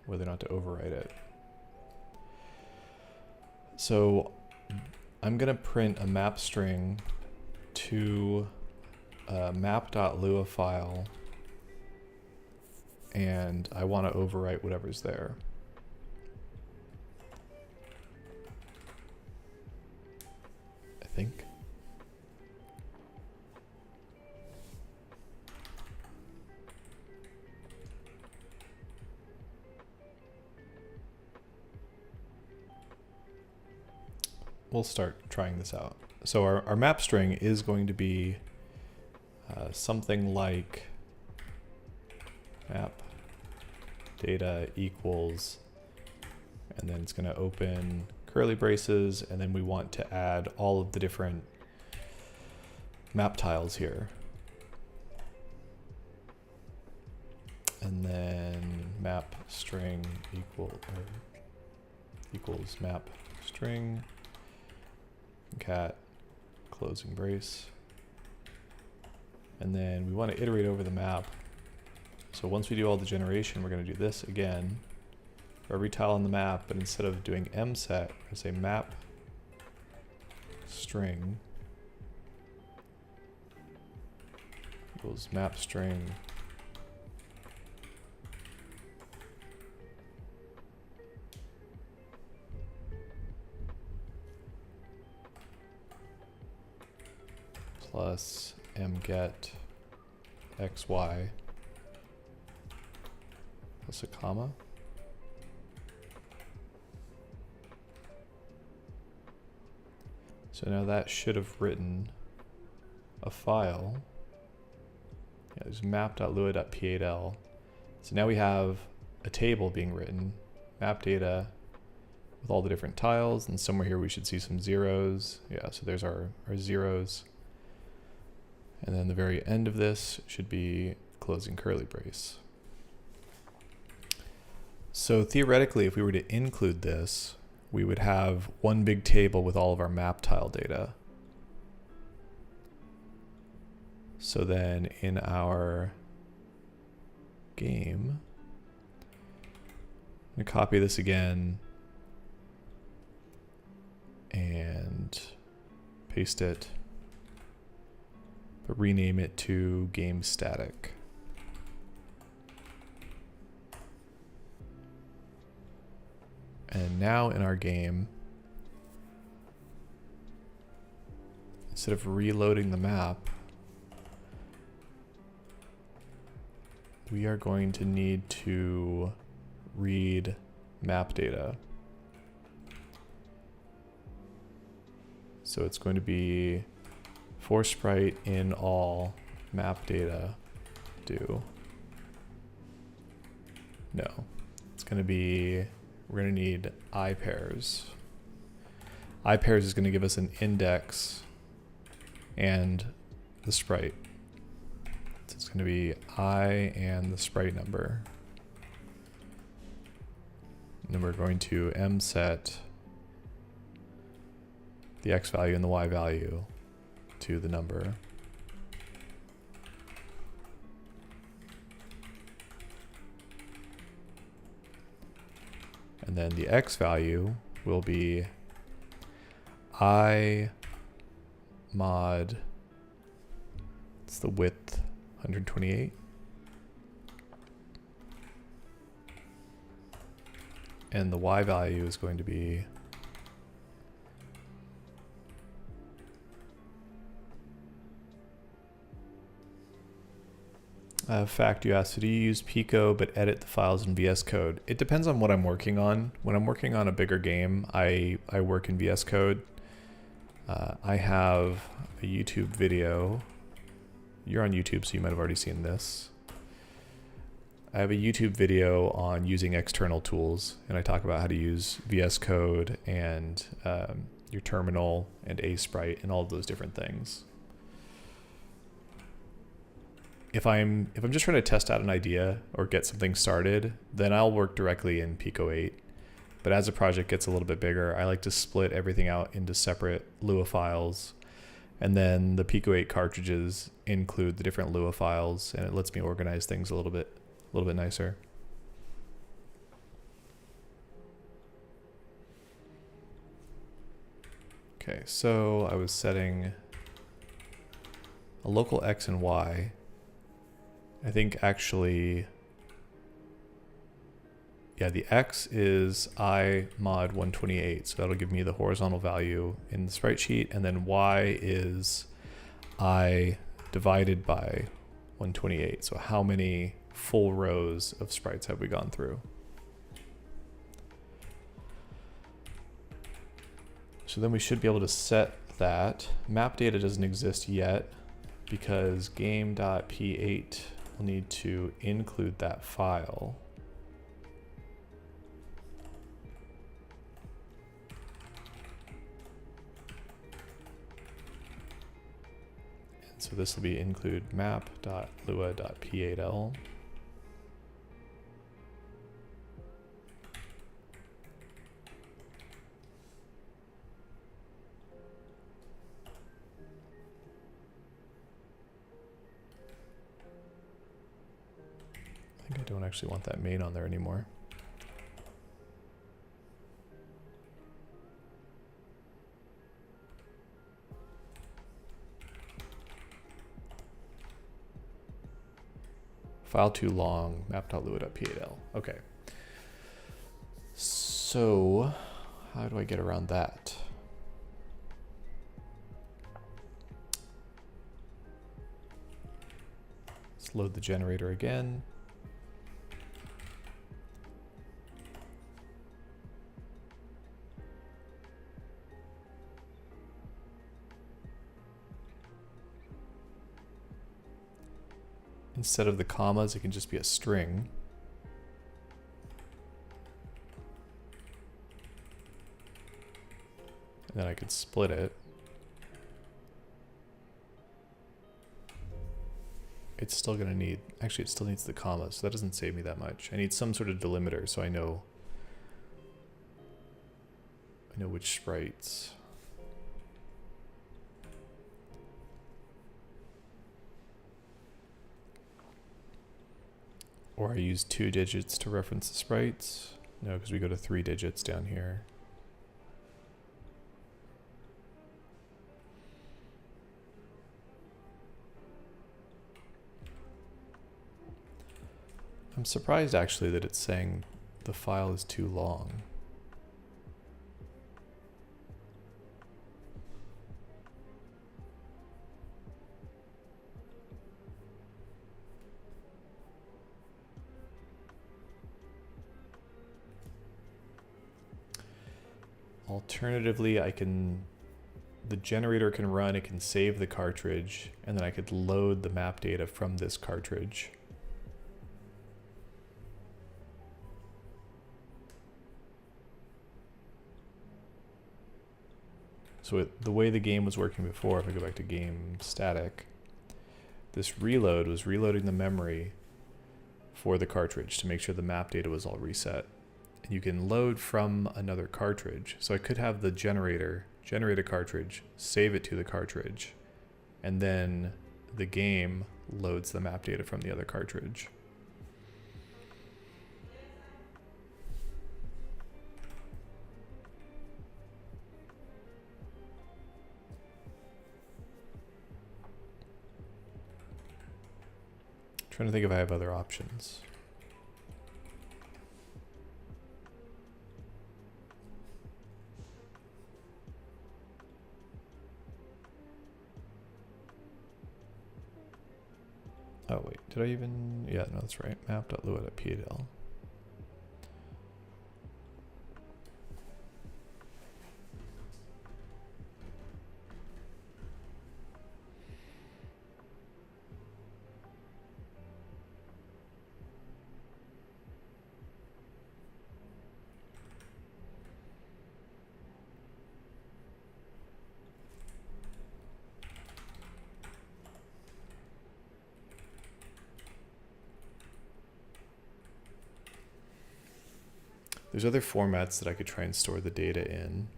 whether or not to overwrite it. So I'm going to print a map string to a map.lua file, and I want to overwrite whatever's there. I think. we'll start trying this out. So our map string is going to be something like map data equals, and then it's going to open curly braces, and then we want to add all of the different map tiles here. And then map string equals map string cat closing brace. And then we want to iterate over the map. So once we do all the generation, we're going to do this again for every tile on the map, but instead of doing mset, we're going to say map string equals map string plus mget xy plus a comma. So now that should have written a file. Yeah, there's map.lua.p8l. So now we have a table being written, map data with all the different tiles, and somewhere here we should see some zeros. Yeah, so there's our zeros. And then the very end of this should be closing curly brace. So theoretically, if we were to include this, we would have one big table with all of our map tile data. So then in our game, I'm going to copy this again and paste it, but rename it to game static. And now in our game, instead of reloading the map, we are going to need to read map data. So it's going to be for sprite in all map data do. No, it's going to be, we're going to need I pairs. I pairs is going to give us an index and the sprite. So it's going to be I and the sprite number. And then we're going to mset the x value and the y value to the number. And then the x value will be I mod, it's the width 128. And the y value is going to be fact you asked, so do you use Pico but edit the files in VS Code? It depends on what I'm working on. When I'm working on a bigger game, I work in VS Code. I have a YouTube video. You're on YouTube, so you might have already seen this. I have a YouTube video on using external tools, and I talk about how to use VS Code and your terminal and ASprite and all of those different things. If I'm just trying to test out an idea or get something started, then I'll work directly in PICO-8. But as a project gets a little bit bigger, I like to split everything out into separate Lua files. And then the PICO-8 cartridges include the different Lua files, and it lets me organize things a little bit nicer. Okay, so I was setting a local X and Y. I think actually, yeah, the X is I mod 128. So that'll give me the horizontal value in the sprite sheet. And then Y is I divided by 128. So how many full rows of sprites have we gone through? So then we should be able to set that. Map data doesn't exist yet because game.p8 will need to include that file. And so this will be include map.lua.p8l. I don't actually want that main on there anymore. File too long, map.lua.p8l. Okay. So how do I get around that? Let's load the generator again. Instead of the commas, it can just be a string. And then I could split it. It's still gonna need, actually it still needs the commas, so that doesn't save me that much. I need some sort of delimiter so I know which sprites. Or I use 2 digits to reference the sprites. No, because we go to 3 digits down here. I'm surprised actually that it's saying the file is too long. Alternatively, the generator can run, it can save the cartridge, and then I could load the map data from this cartridge. So the way the game was working before, if I go back to game static, this reload was reloading the memory for the cartridge to make sure the map data was all reset. And you can load from another cartridge. So I could have the generator generate a cartridge, save it to the cartridge, and then the game loads the map data from the other cartridge. Trying to think if I have other options. Oh wait, did I even? Yeah, no, that's right. Map.lua.p8l. There's other formats that I could try and store the data in.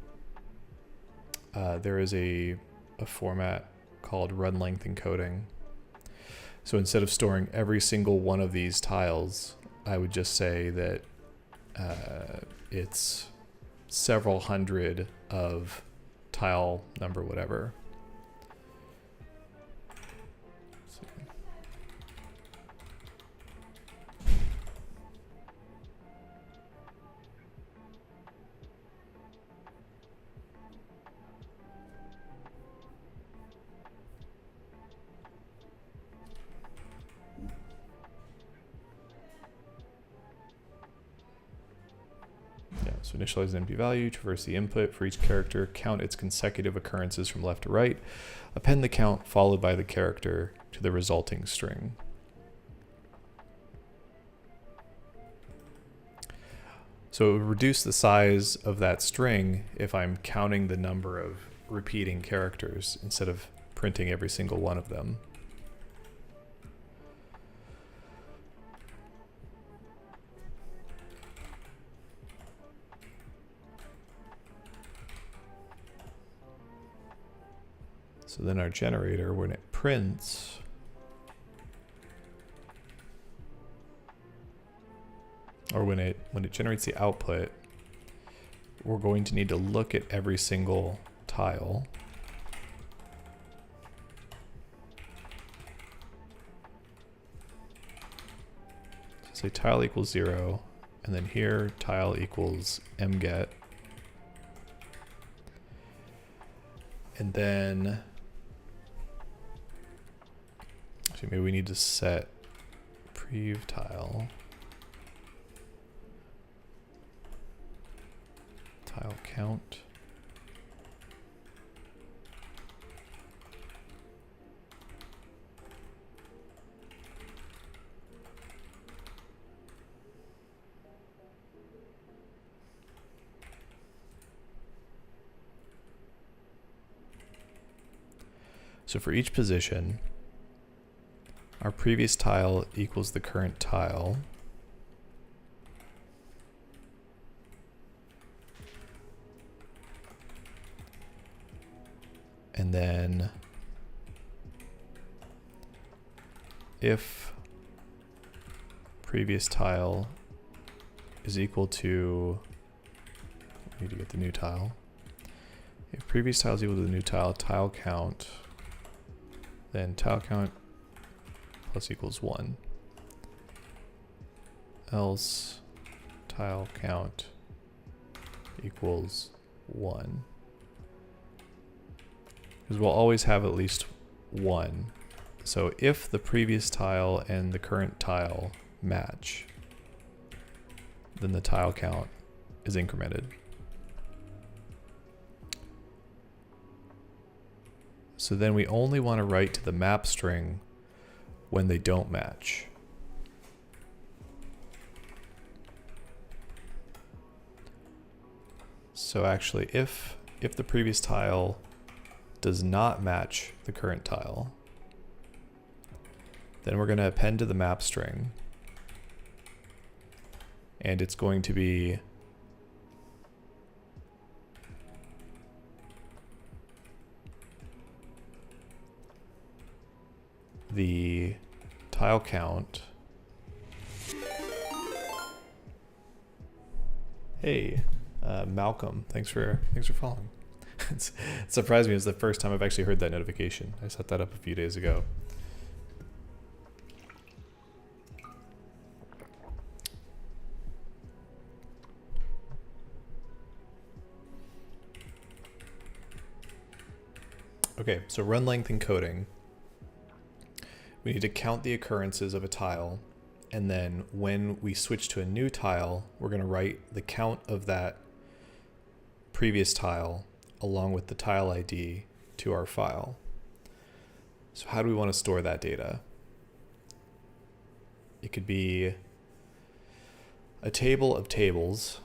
There is a format called run length encoding. So instead of storing every single one of these tiles, I would just say that it's several hundred of tile number whatever. So initialize an empty value, traverse the input for each character, count its consecutive occurrences from left to right, append the count followed by the character to the resulting string. So it would reduce the size of that string if I'm counting the number of repeating characters instead of printing every single one of them. So then our generator, when it prints, or when it generates the output, we're going to need to look at every single tile. So say tile equals 0, and then here tile equals mget. And then actually maybe we need to set prev tile count. So for each position, our previous tile equals the current tile. And then if previous tile is equal to, I need to get the new tile. If previous tile is equal to the new tile count, then tile count plus equals 1. Else tile count equals 1. Because we'll always have at least 1. So if the previous tile and the current tile match, then the tile count is incremented. So then we only want to write to the map string when they don't match. So actually, if the previous tile does not match the current tile, then we're going to append to the map string, and it's going to be the tile count. Hey, Malcolm, thanks for following. It surprised me. It's the first time I've actually heard that notification. I set that up a few days ago. Okay, so run length encoding. We need to count the occurrences of a tile, and then when we switch to a new tile, we're going to write the count of that previous tile along with the tile ID to our file. So how do we want to store that data? It could be a table of tables.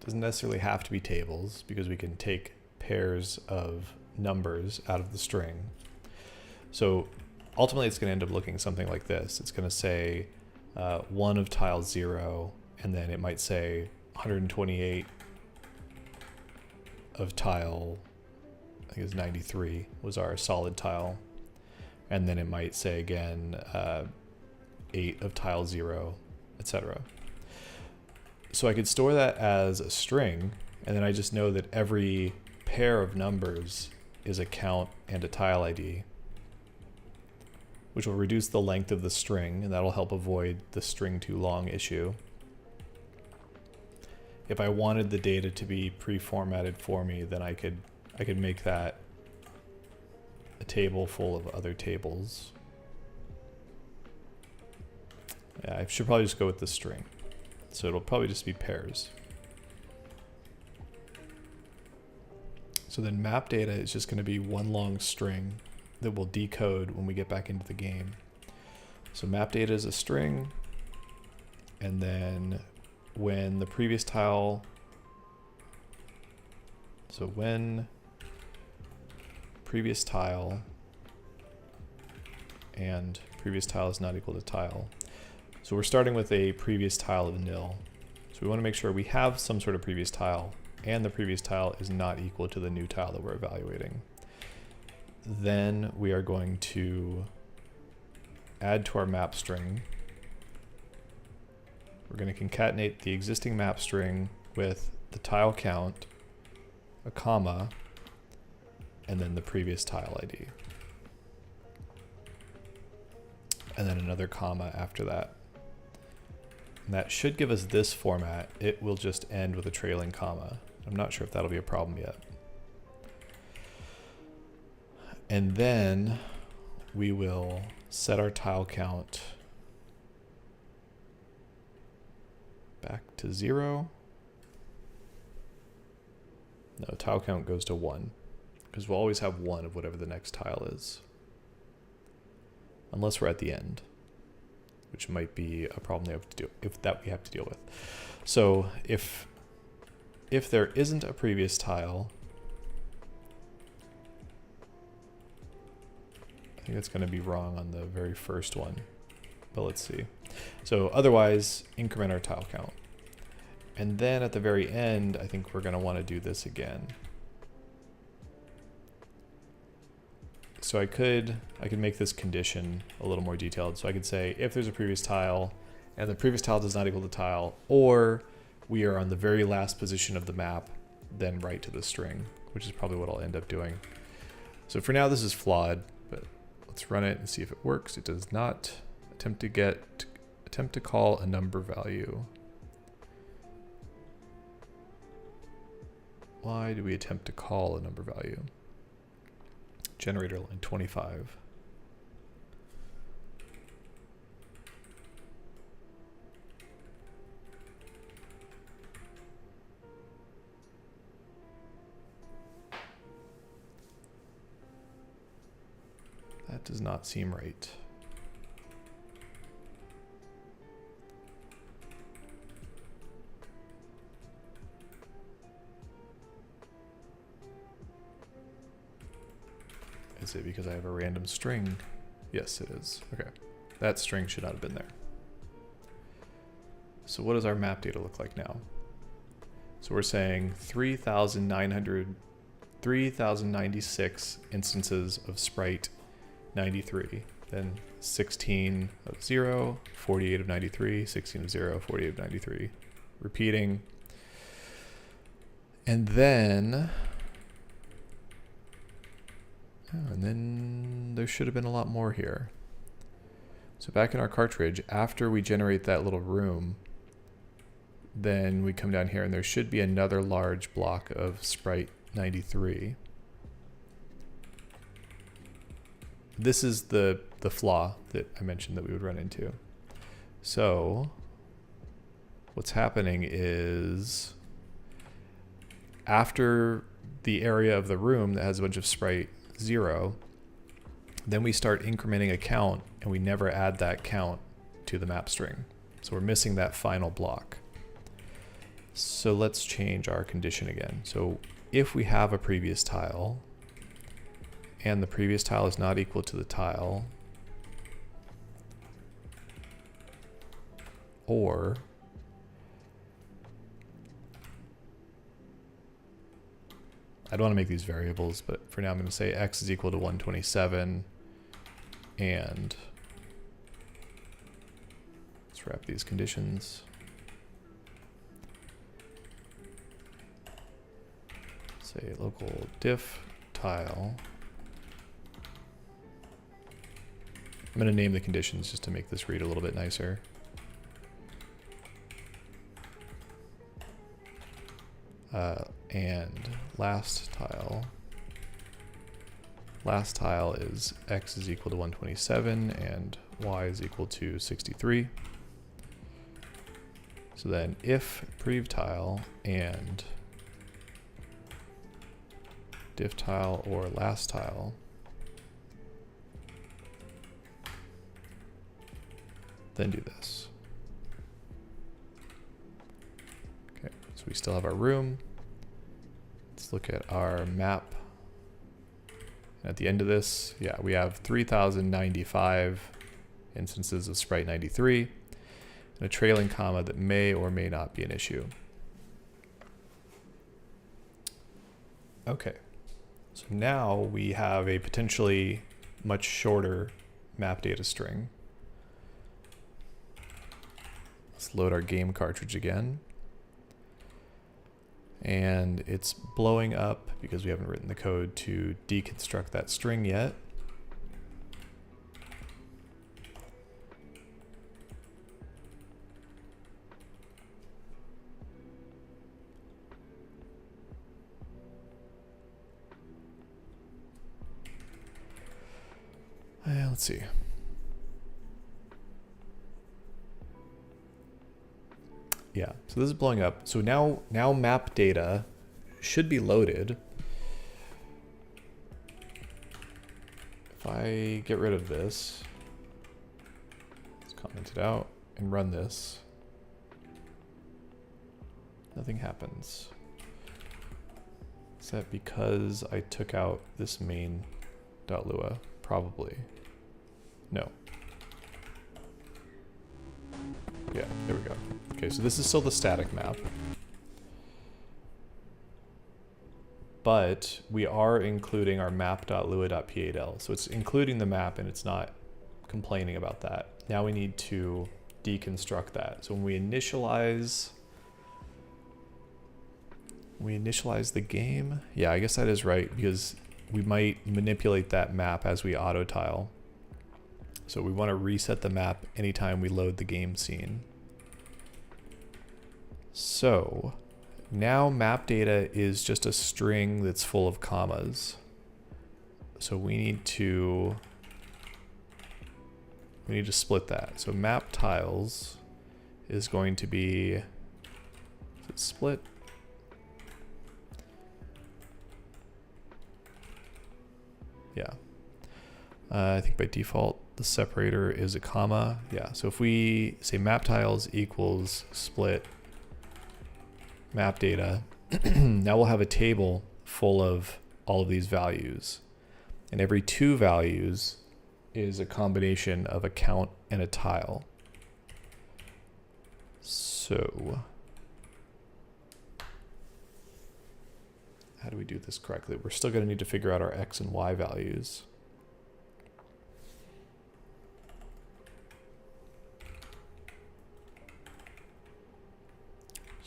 Doesn't necessarily have to be tables because we can take pairs of numbers out of the string. So ultimately it's going to end up looking something like this. It's going to say 1 of tile 0, and then it might say 128 of tile, I think it's 93 was our solid tile. And then it might say again 8 of tile 0, etc. So I could store that as a string, and then I just know that every pair of numbers is a count and a tile ID, which will reduce the length of the string, and that'll help avoid the string too long issue. If I wanted the data to be pre-formatted for me, then I could make that a table full of other tables. Yeah, I should probably just go with the string. So it'll probably just be pairs. So then map data is just going to be one long string that will decode when we get back into the game. So map data is a string, and then when the previous tile, so when previous tile and previous tile is not equal to tile. So we're starting with a previous tile of nil. So we want to make sure we have some sort of previous tile, and the previous tile is not equal to the new tile that we're evaluating. Then we are going to add to our map string. We're going to concatenate the existing map string with the tile count, a comma, and then the previous tile ID. And then another comma after that. And that should give us this format. It will just end with a trailing comma. I'm not sure if that'll be a problem yet. And then we will set our tile count back to 0. No, tile count goes to 1, because we'll always have 1 of whatever the next tile is. Unless we're at the end, which might be a problem we have to deal with. So if there isn't a previous tile, I think it's going to be wrong on the very first one, but let's see. So otherwise, increment our tile count. And then at the very end, I think we're going to want to do this again. So I could make this condition a little more detailed. So I could say if there's a previous tile and the previous tile does not equal the tile, or we are on the very last position of the map, then write to the string, which is probably what I'll end up doing. So for now, this is flawed, but let's run it and see if it works. It does not. Attempt to call a number value. Why do we attempt to call a number value? Generator line 25. That does not seem right. Is it because I have a random string? Yes, it is. Okay. That string should not have been there. So what does our map data look like now? So we're saying 3,096 instances of sprite 93, then 16 of 0, 48 of 93, 16 of 0, 48 of 93, repeating. And then there should have been a lot more here. So back in our cartridge, after we generate that little room, then we come down here and there should be another large block of sprite 93. This is the flaw that I mentioned that we would run into. So what's happening is after the area of the room that has a bunch of sprite 0, then we start incrementing a count and we never add that count to the map string. So we're missing that final block. So let's change our condition again. So if we have a previous tile and the previous tile is not equal to the tile, or I don't want to make these variables, but for now I'm going to say x is equal to 127, and let's wrap these conditions. Say local diff tile. I'm going to name the conditions just to make this read a little bit nicer. And last tile last tile is x is equal to 127 and y is equal to 63. So then if prev tile and diff tile or last tile, then do this. Okay, so we still have our room. Let's look at our map. At the end of this, yeah, we have 3,095 instances of sprite 93 and a trailing comma that may or may not be an issue. Okay, so now we have a potentially much shorter map data string. Let's load our game cartridge again. And it's blowing up because we haven't written the code to deconstruct that string yet. Let's see. Yeah, so this is blowing up. So now map data should be loaded. If I get rid of this, let's comment it out and run this, nothing happens. Is that because I took out this main.lua? Probably. No. Yeah, there we go. Okay, so this is still the static map. But we are including our map.lua.p8l. So it's including the map and it's not complaining about that. Now we need to deconstruct that. So when we initialize the game, yeah, I guess that is right because we might manipulate that map as we auto tile. So we want to reset the map anytime we load the game scene. So now map data is just a string that's full of commas. So we need to split that. So map tiles is going to be, is it split? Yeah. I think by default the separator is a comma. Yeah, so if we say map tiles equals split map data, now we'll have a table full of all of these values. And every two values is a combination of a count and a tile. So how do we do this correctly? We're still going to need to figure out our x and y values.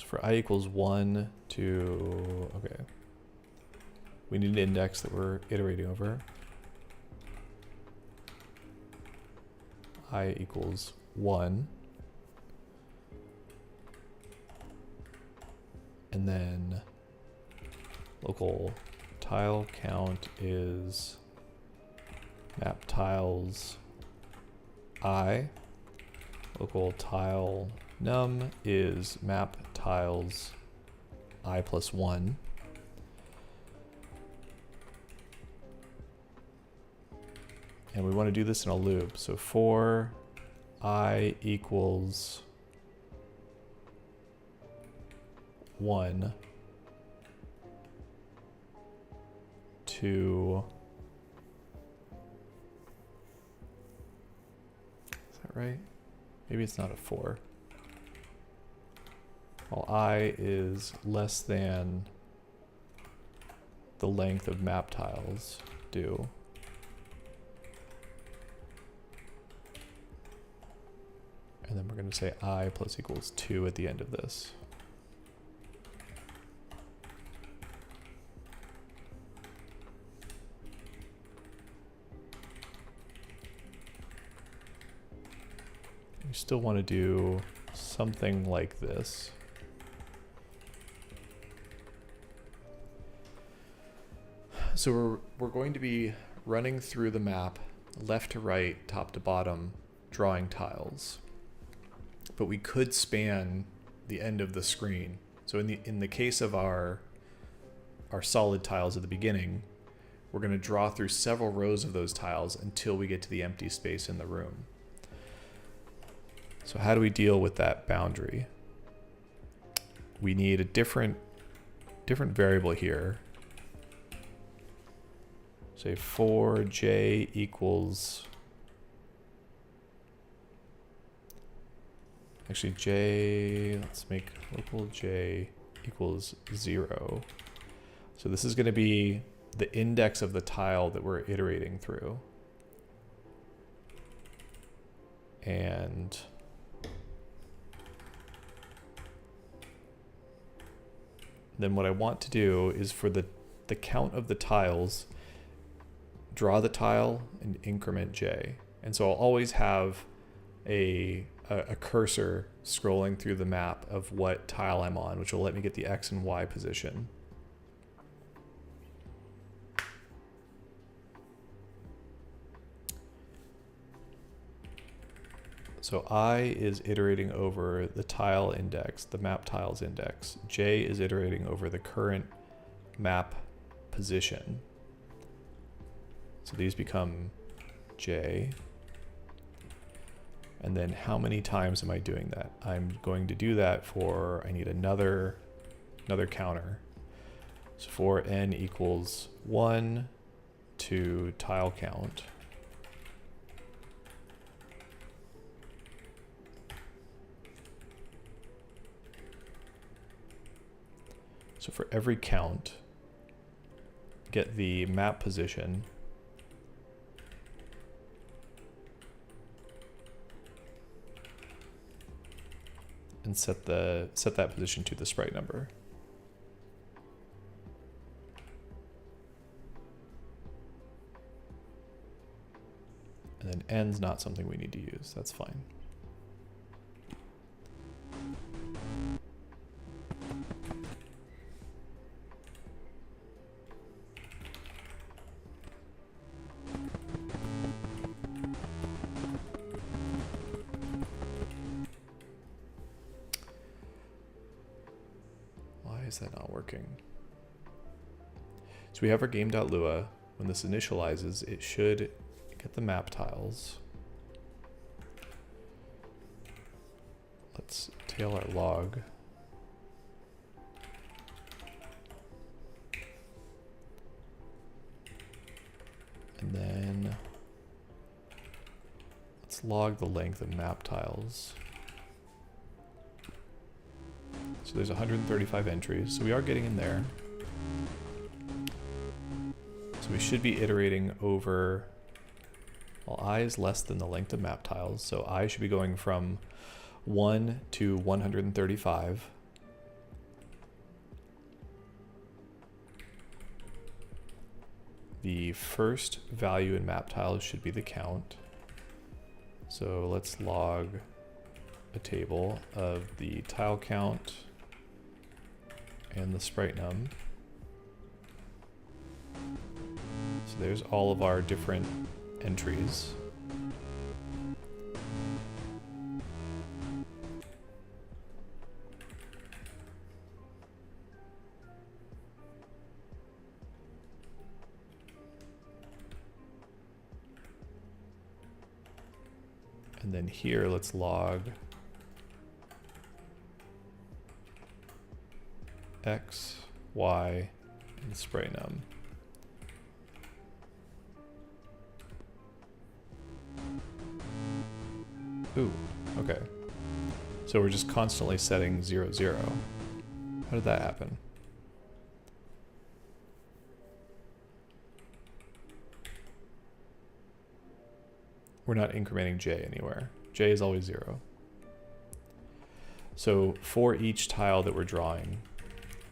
For I equals 1 to, okay. We need an index that we're iterating over. I equals 1. And then local tile count is map tiles I. Local tile num is map tiles I plus 1. And we want to do this in a loop. So for I equals 1 to, is that right? Maybe it's not a 4. While I is less than the length of map tiles do. And then we're going to say I plus equals 2 at the end of this. We still want to do something like this. So we're going to be running through the map, left to right, top to bottom, drawing tiles. But we could span the end of the screen. So in the case of our solid tiles at the beginning, we're going to draw through several rows of those tiles until we get to the empty space in the room. So how do we deal with that boundary? We need a different variable here. Say for j equals, actually j, let's make local j equals 0. So this is going to be the index of the tile that we're iterating through. And then what I want to do is for the count of the tiles, draw the tile and increment j. And so I'll always have a cursor scrolling through the map of what tile I'm on, which will let me get the x and y position. So I is iterating over the tile index, the map tiles index. J is iterating over the current map position. So these become J. And then how many times am I doing that? I'm going to do that for, I need another counter. So for n equals 1 to tile count. So for every count, get the map position and set that position to the sprite number. And then n's not something we need to use. That's fine. Is that not working? So we have our game.lua. When this initializes, it should get the map tiles. Let's tail our log. And then let's log the length of map tiles. So there's 135 entries, so we are getting in there. So we should be iterating over, well, I is less than the length of map tiles, so I should be going from 1 to 135. The first value in map tiles should be the count. So let's log a table of the tile count and the sprite num. So there's all of our different entries. And then here, let's log x, y, and sprite num. Ooh, okay. So we're just constantly setting 0, 0. How did that happen? We're not incrementing j anywhere. J is always 0. So for each tile that we're drawing,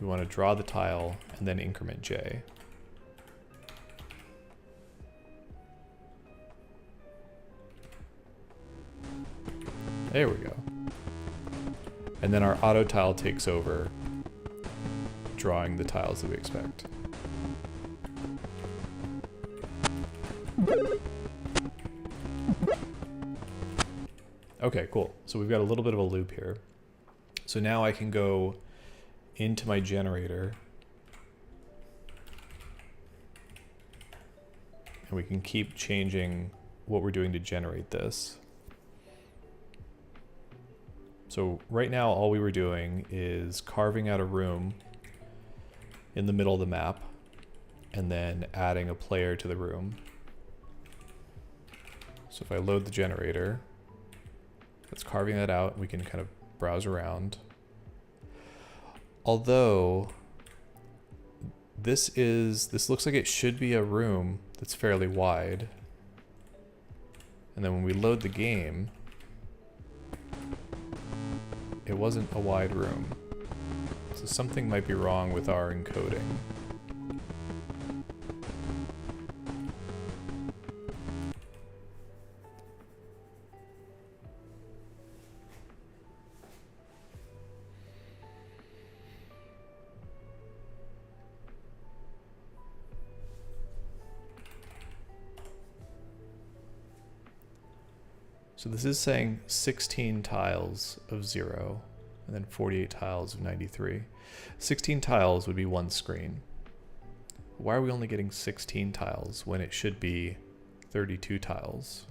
we want to draw the tile and then increment j. There we go. And then our auto tile takes over drawing the tiles that we expect. Okay, cool. So we've got a little bit of a loop here. So now I can go into my generator and we can keep changing what we're doing to generate this. So right now all we were doing is carving out a room in the middle of the map and then adding a player to the room. So if I load the generator, it's carving that out. We can kind of browse around. Although this looks like it should be a room that's fairly wide. And then when we load the game, it wasn't a wide room. So something might be wrong with our encoding. So this is saying 16 tiles of 0 and then 48 tiles of 93. 16 tiles would be one screen. Why are we only getting 16 tiles when it should be 32 tiles?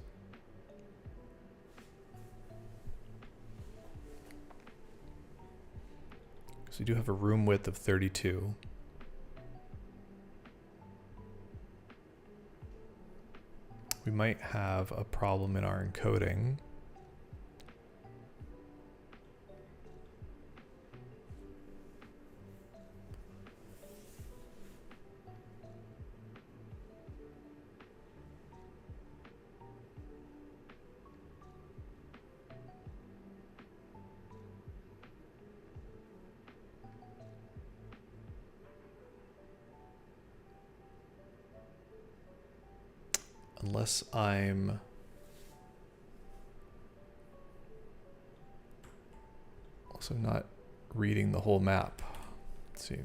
So we do have a room width of 32. We might have a problem in our encoding. Unless I'm also not reading the whole map. Let's see.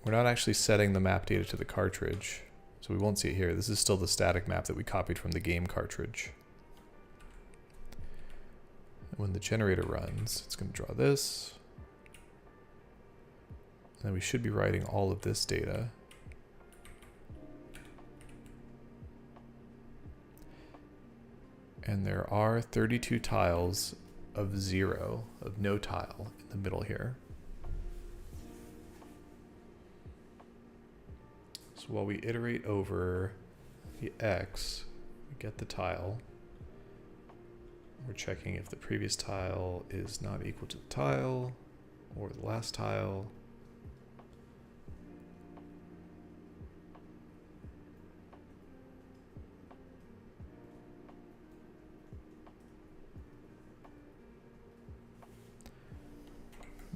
We're not actually setting the map data to the cartridge, so we won't see it here. This is still the static map that we copied from the game cartridge. And when the generator runs, it's going to draw this. And then we should be writing all of this data. And there are 32 tiles of 0, of no tile in the middle here. So while we iterate over the X, we get the tile. We're checking if the previous tile is not equal to the tile or the last tile.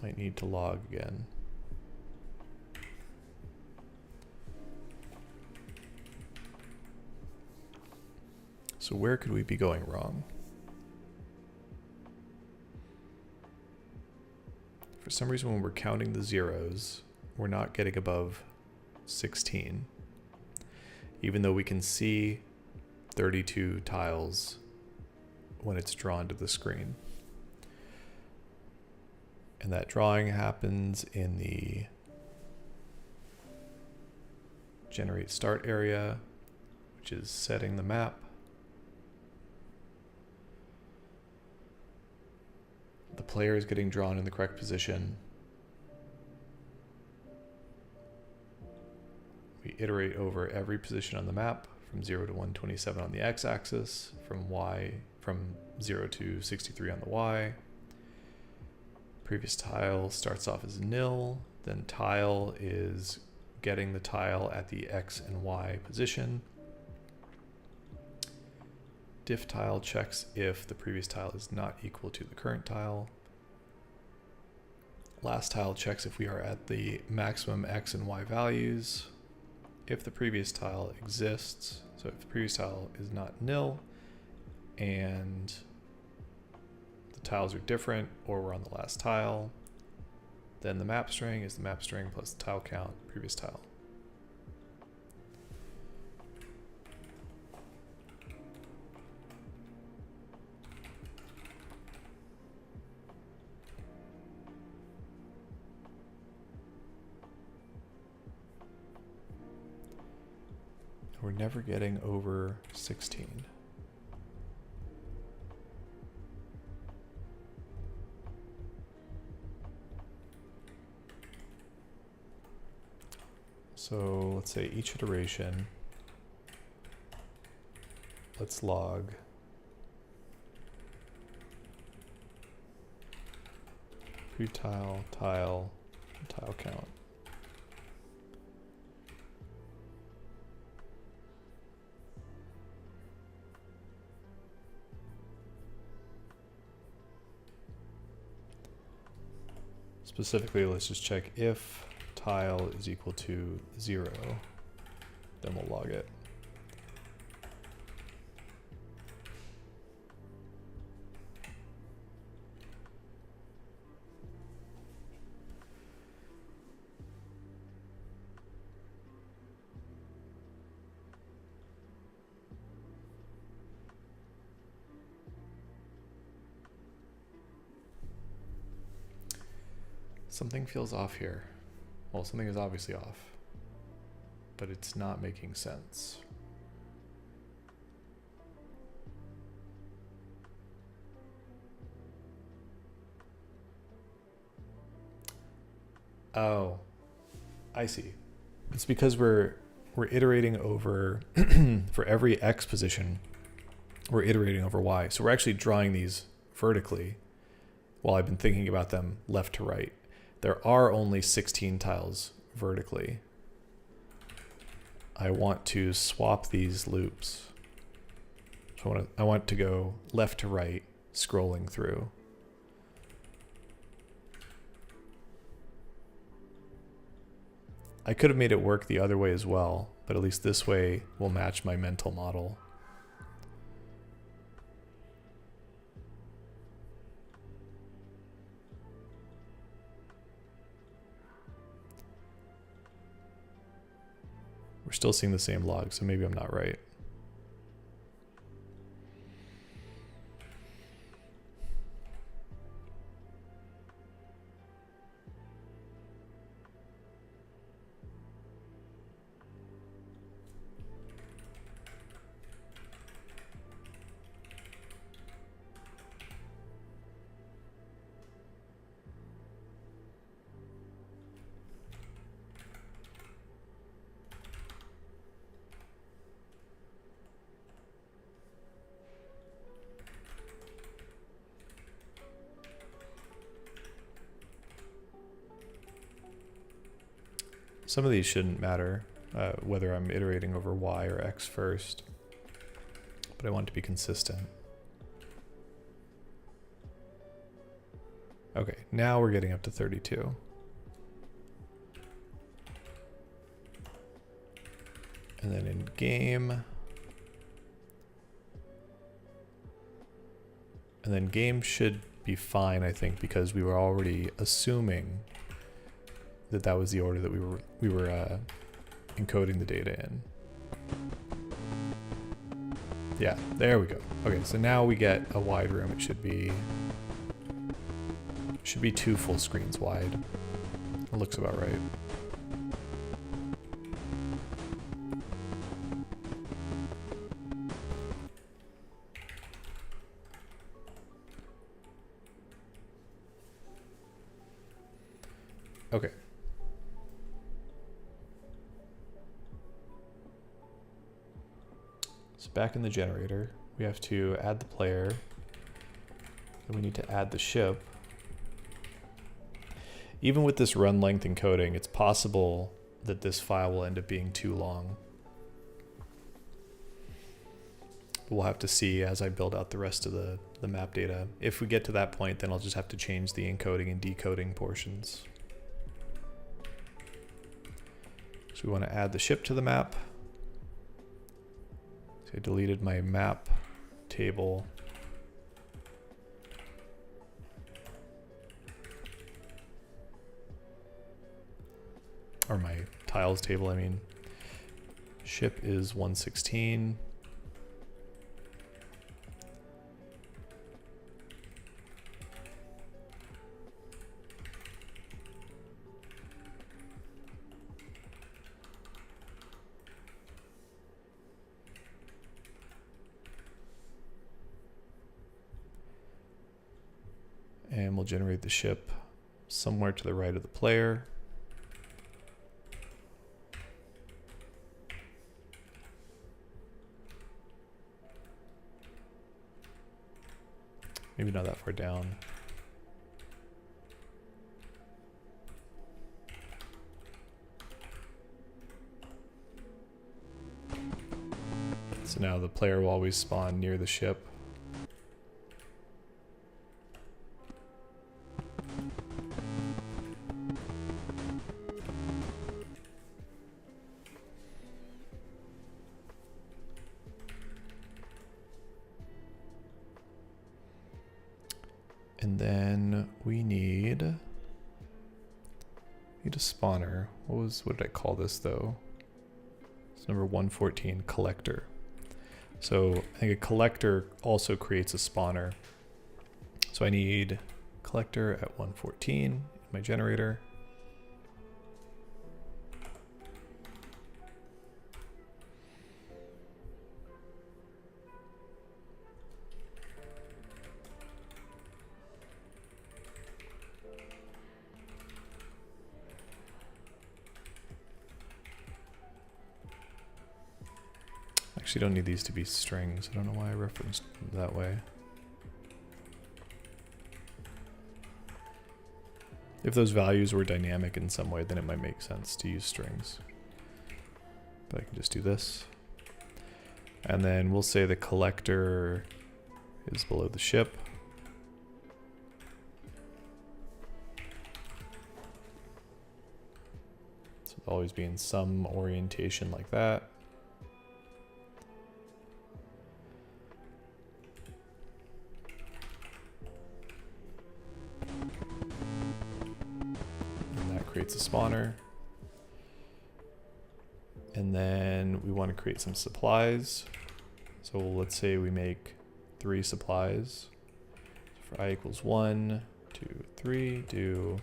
Might need to log again. So where could we be going wrong? For some reason, when we're counting the zeros, we're not getting above 16, even though we can see 32 tiles when it's drawn to the screen. And that drawing happens in the generate start area, which is setting the map. The player is getting drawn in the correct position. We iterate over every position on the map from 0 to 127 on the x-axis, from 0 to 63 on the y. Previous tile starts off as nil, then tile is getting the tile at the x and y position. Diff tile checks if the previous tile is not equal to the current tile. Last tile checks if we are at the maximum x and y values. If the previous tile exists, so if the previous tile is not nil and tiles are different, or we're on the last tile, then the map string is the map string plus the tile count, previous tile. We're never getting over 16. So let's say each iteration, let's log pre-tile, tile, and tile count. Specifically, let's just check if tile is equal to 0, then we'll log it. Something feels off here. Well, something is obviously off, but it's not making sense. Oh, I see. It's because we're iterating over for every X position, we're iterating over Y. So we're actually drawing these vertically while I've been thinking about them left to right. There are only 16 tiles vertically. I want to swap these loops. So I want to go left to right, scrolling through. I could have made it work the other way as well, but at least this way will match my mental model. We're still seeing the same log, so maybe I'm not right. Some of these shouldn't matter, whether I'm iterating over Y or X first, but I want to be consistent. Okay, now we're getting up to 32. And then in game, and then game should be fine, I think, because we were already assuming that that was the order that we were encoding the data in. Yeah, there we go. Okay, so now we get a wide room. It should be 2 full screens wide. It looks about right. Okay. So back in the generator, we have to add the player. Then we need to add the ship. Even with this run length encoding, it's possible that this file will end up being too long. We'll have to see as I build out the rest of the map data. If we get to that point, then I'll just have to change the encoding and decoding portions. So we want to add the ship to the map. So I deleted my map table. Or my tiles table, I mean. Ship is 116. And we'll generate the ship somewhere to the right of the player. Maybe not that far down. So now the player will always spawn near the ship. And then we need a spawner. What did I call this though? It's number 114, collector. So I think a collector also creates a spawner. So I need collector at 114 in my generator. Actually, don't need these to be strings. I don't know why I referenced them that way. If those values were dynamic in some way, then it might make sense to use strings. But I can just do this. And then we'll say the collector is below the ship. So it'll always be in some orientation like that. Creates a spawner. And then we want to create some supplies. So let's say we make 3 supplies. For I equals 1, 2, 3, do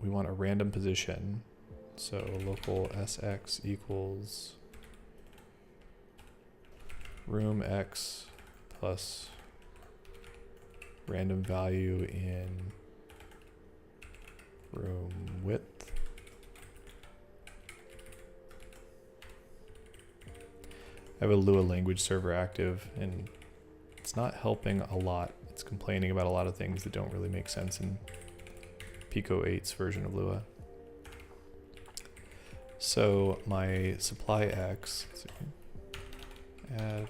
we want a random position. So local SX equals room X plus random value in room width. I have a Lua language server active and it's not helping a lot. It's complaining about a lot of things that don't really make sense in PICO-8's version of Lua. So my supply X, let's see, add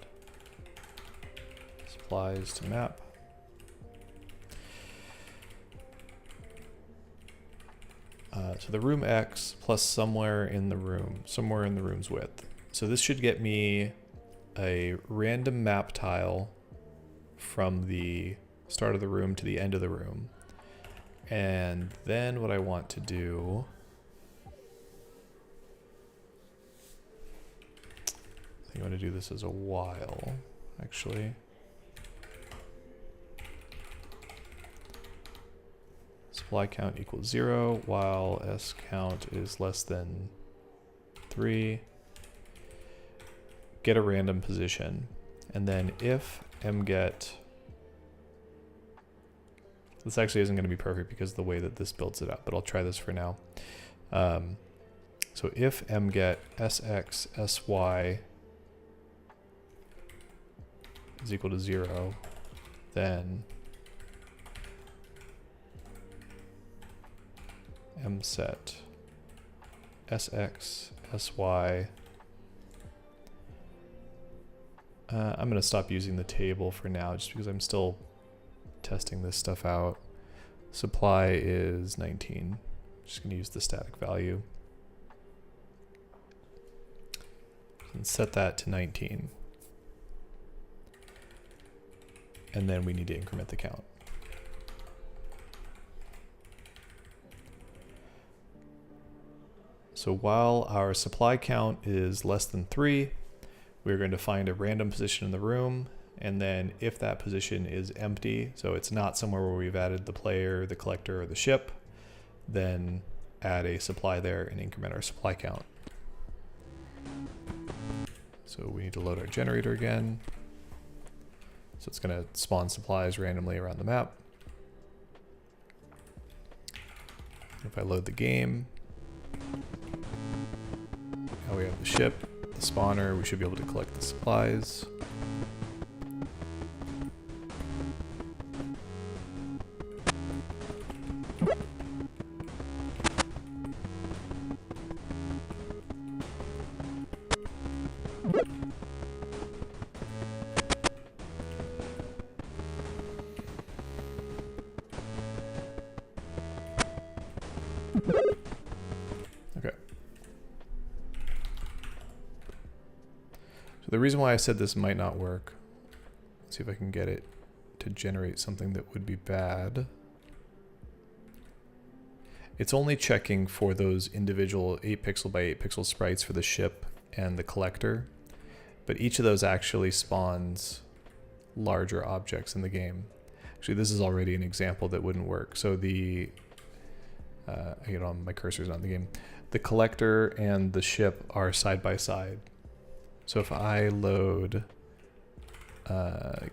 supplies to map. So the room X plus somewhere in the room's width. So this should get me a random map tile from the start of the room to the end of the room. And then what I want to do, I think I want to do this as a while, actually. Supply count equals 0 while S count is less than 3. Get a random position. And then if mget, this actually isn't going to be perfect because of the way that this builds it up, but I'll try this for now. So if mget sx sy is equal to 0, then mset sx sy. I'm going to stop using the table for now just because I'm still testing this stuff out. Supply is 19. Just going to use the static value. And set that to 19. And then we need to increment the count. So while our supply count is less than 3, we're going to find a random position in the room, and then if that position is empty, so it's not somewhere where we've added the player, the collector, or the ship, then add a supply there and increment our supply count. So we need to load our generator again. So it's going to spawn supplies randomly around the map. If I load the game, now we have the ship, the spawner, we should be able to collect the supplies. Okay. So the reason why I said this might not work, let's see if I can get it to generate something that would be bad. It's only checking for those individual 8 pixel by 8 pixel sprites for the ship and the collector, but each of those actually spawns larger objects in the game. Actually, this is already an example that wouldn't work. So the my cursor's on the game. The collector and the ship are side by side. So if I load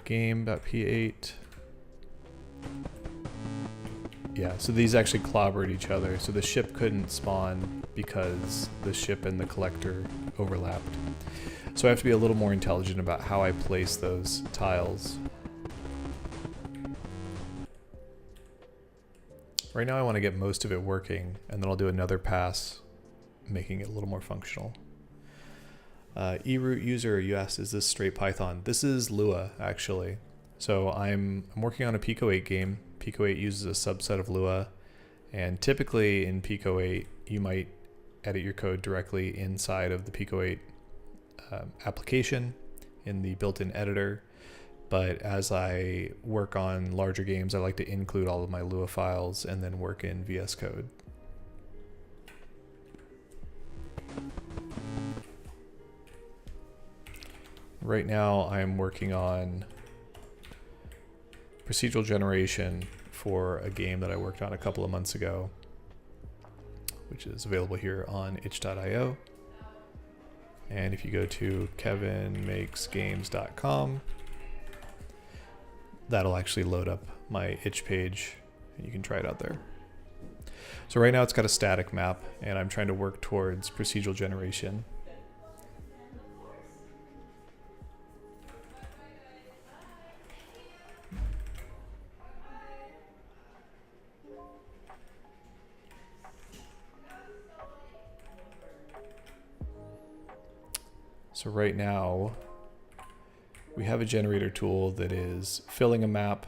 game.p8, yeah, so these actually clobbered each other. So the ship couldn't spawn because the ship and the collector overlapped. So I have to be a little more intelligent about how I place those tiles. Right now I want to get most of it working, and then I'll do another pass making it a little more functional. eRoot user, you asked, is this straight Python? This is Lua, actually. So I'm working on a PICO-8 game. PICO-8 uses a subset of Lua, and typically in PICO-8 you might edit your code directly inside of the PICO-8 application in the built-in editor. But as I work on larger games, I like to include all of my Lua files and then work in VS Code. Right now I'm working on procedural generation for a game that I worked on a couple of months ago, which is available here on itch.io. And if you go to kevinmakesgames.com, that'll actually load up my itch page and you can try it out there. So right now it's got a static map and I'm trying to work towards procedural generation. So right now we have a generator tool that is filling a map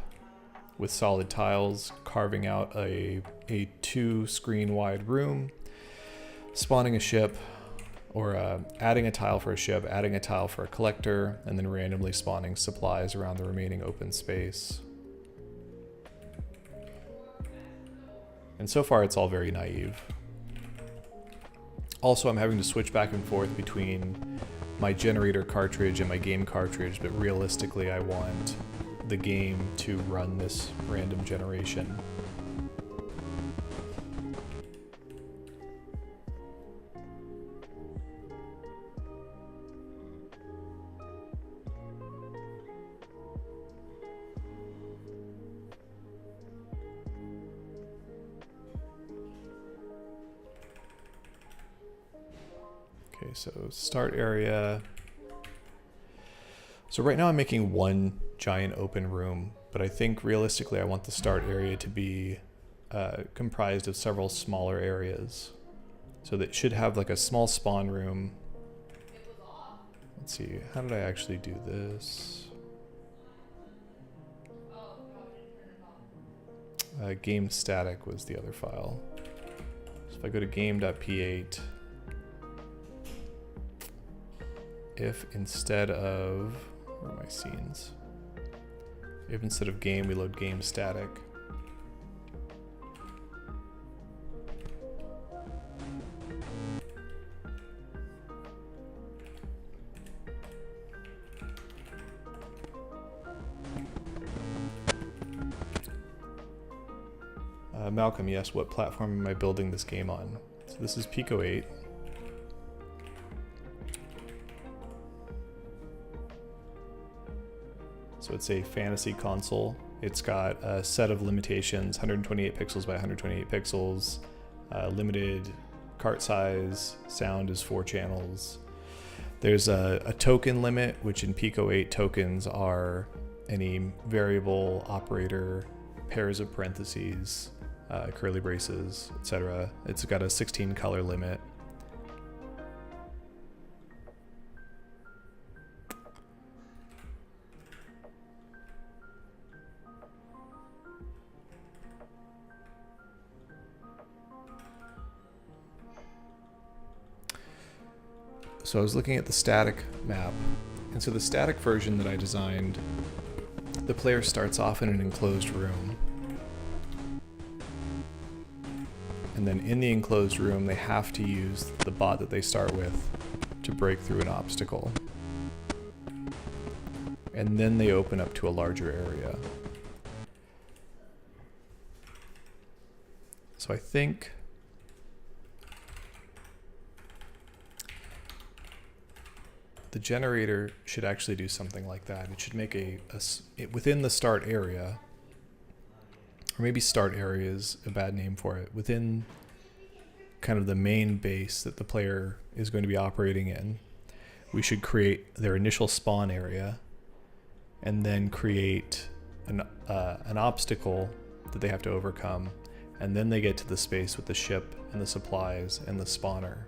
with solid tiles, carving out a 2-screen wide room, spawning a ship, or adding a tile for a ship, adding a tile for a collector, and then randomly spawning supplies around the remaining open space. And so far it's all very naive. Also, I'm having to switch back and forth between my generator cartridge and my game cartridge, but realistically I want the game to run this random generation. Okay, so start area. So right now I'm making one giant open room, but I think realistically I want the start area to be comprised of several smaller areas. So that should have like a small spawn room. Let's see, how did I actually do this? Game static was the other file. So if I go to game.p8, if instead of, where are my scenes? If instead of game, we load game static. Malcolm, yes, what platform am I building this game on? So this is PICO-8. So it's a fantasy console. It's got a set of limitations, 128 pixels by 128 pixels, limited cart size, sound is 4 channels. There's a token limit, which in Pico-8 tokens are any variable, operator, pairs of parentheses, curly braces, etc. It's got a 16 color limit. So I was looking at the static map, and so the static version that I designed, the player starts off in an enclosed room. And then in the enclosed room, they have to use the bot that they start with to break through an obstacle. And then they open up to a larger area. So I think the generator should actually do something like that. It should make within the start area, or maybe start area is a bad name for it, within kind of the main base that the player is going to be operating in, we should create their initial spawn area and then create an obstacle that they have to overcome, and then they get to the space with the ship and the supplies and the spawner.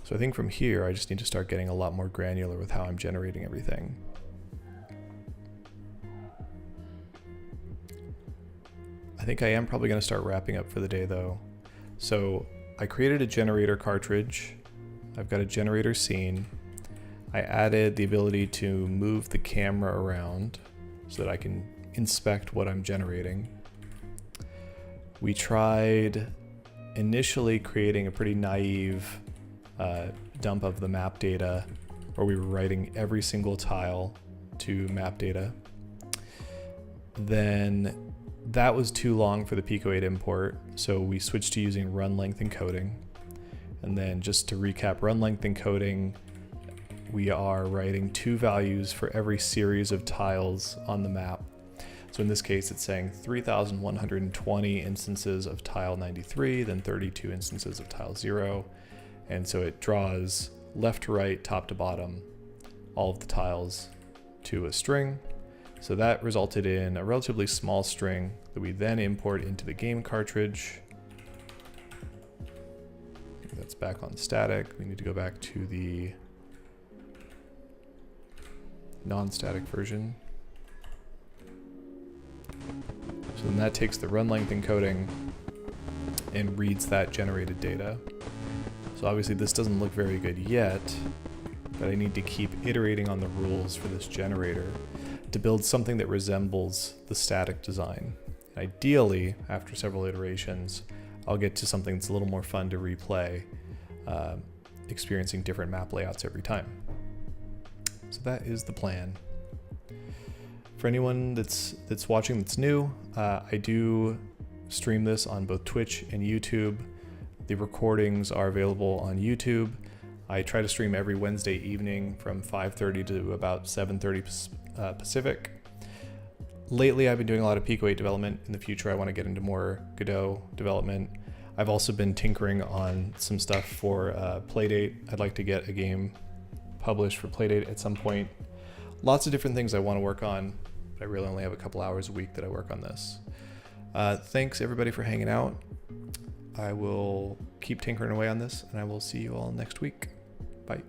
So I think from here, I just need to start getting a lot more granular with how I'm generating everything. I think I am probably going to start wrapping up for the day though. So I created a generator cartridge. I've got a generator scene. I added the ability to move the camera around so that I can inspect what I'm generating. We tried initially creating a pretty naive dump of the map data, where we were writing every single tile to map data. Then that was too long for the Pico-8 import, so we switched to using run length encoding. And then just to recap, run length encoding, we are writing 2 values for every series of tiles on the map. So in this case, it's saying 3,120 instances of tile 93, then 32 instances of tile 0. And so it draws left to right, top to bottom, all of the tiles to a string. So that resulted in a relatively small string that we then import into the game cartridge. That's back on static. We need to go back to the non-static version. So then that takes the run length encoding and reads that generated data. So obviously this doesn't look very good yet, but I need to keep iterating on the rules for this generator to build something that resembles the static design. Ideally, after several iterations, I'll get to something that's a little more fun to replay, experiencing different map layouts every time. So that is the plan. For anyone that's watching that's new, I do stream this on both Twitch and YouTube. The recordings are available on YouTube. I try to stream every Wednesday evening from 5:30 to about 7:30 Pacific. Lately, I've been doing a lot of Pico-8 development. In the future, I want to get into more Godot development. I've also been tinkering on some stuff for Playdate. I'd like to get a game published for Playdate at some point. Lots of different things I want to work on, but I really only have a couple hours a week that I work on this. Thanks everybody for hanging out. I will keep tinkering away on this, and I will see you all next week. Bye.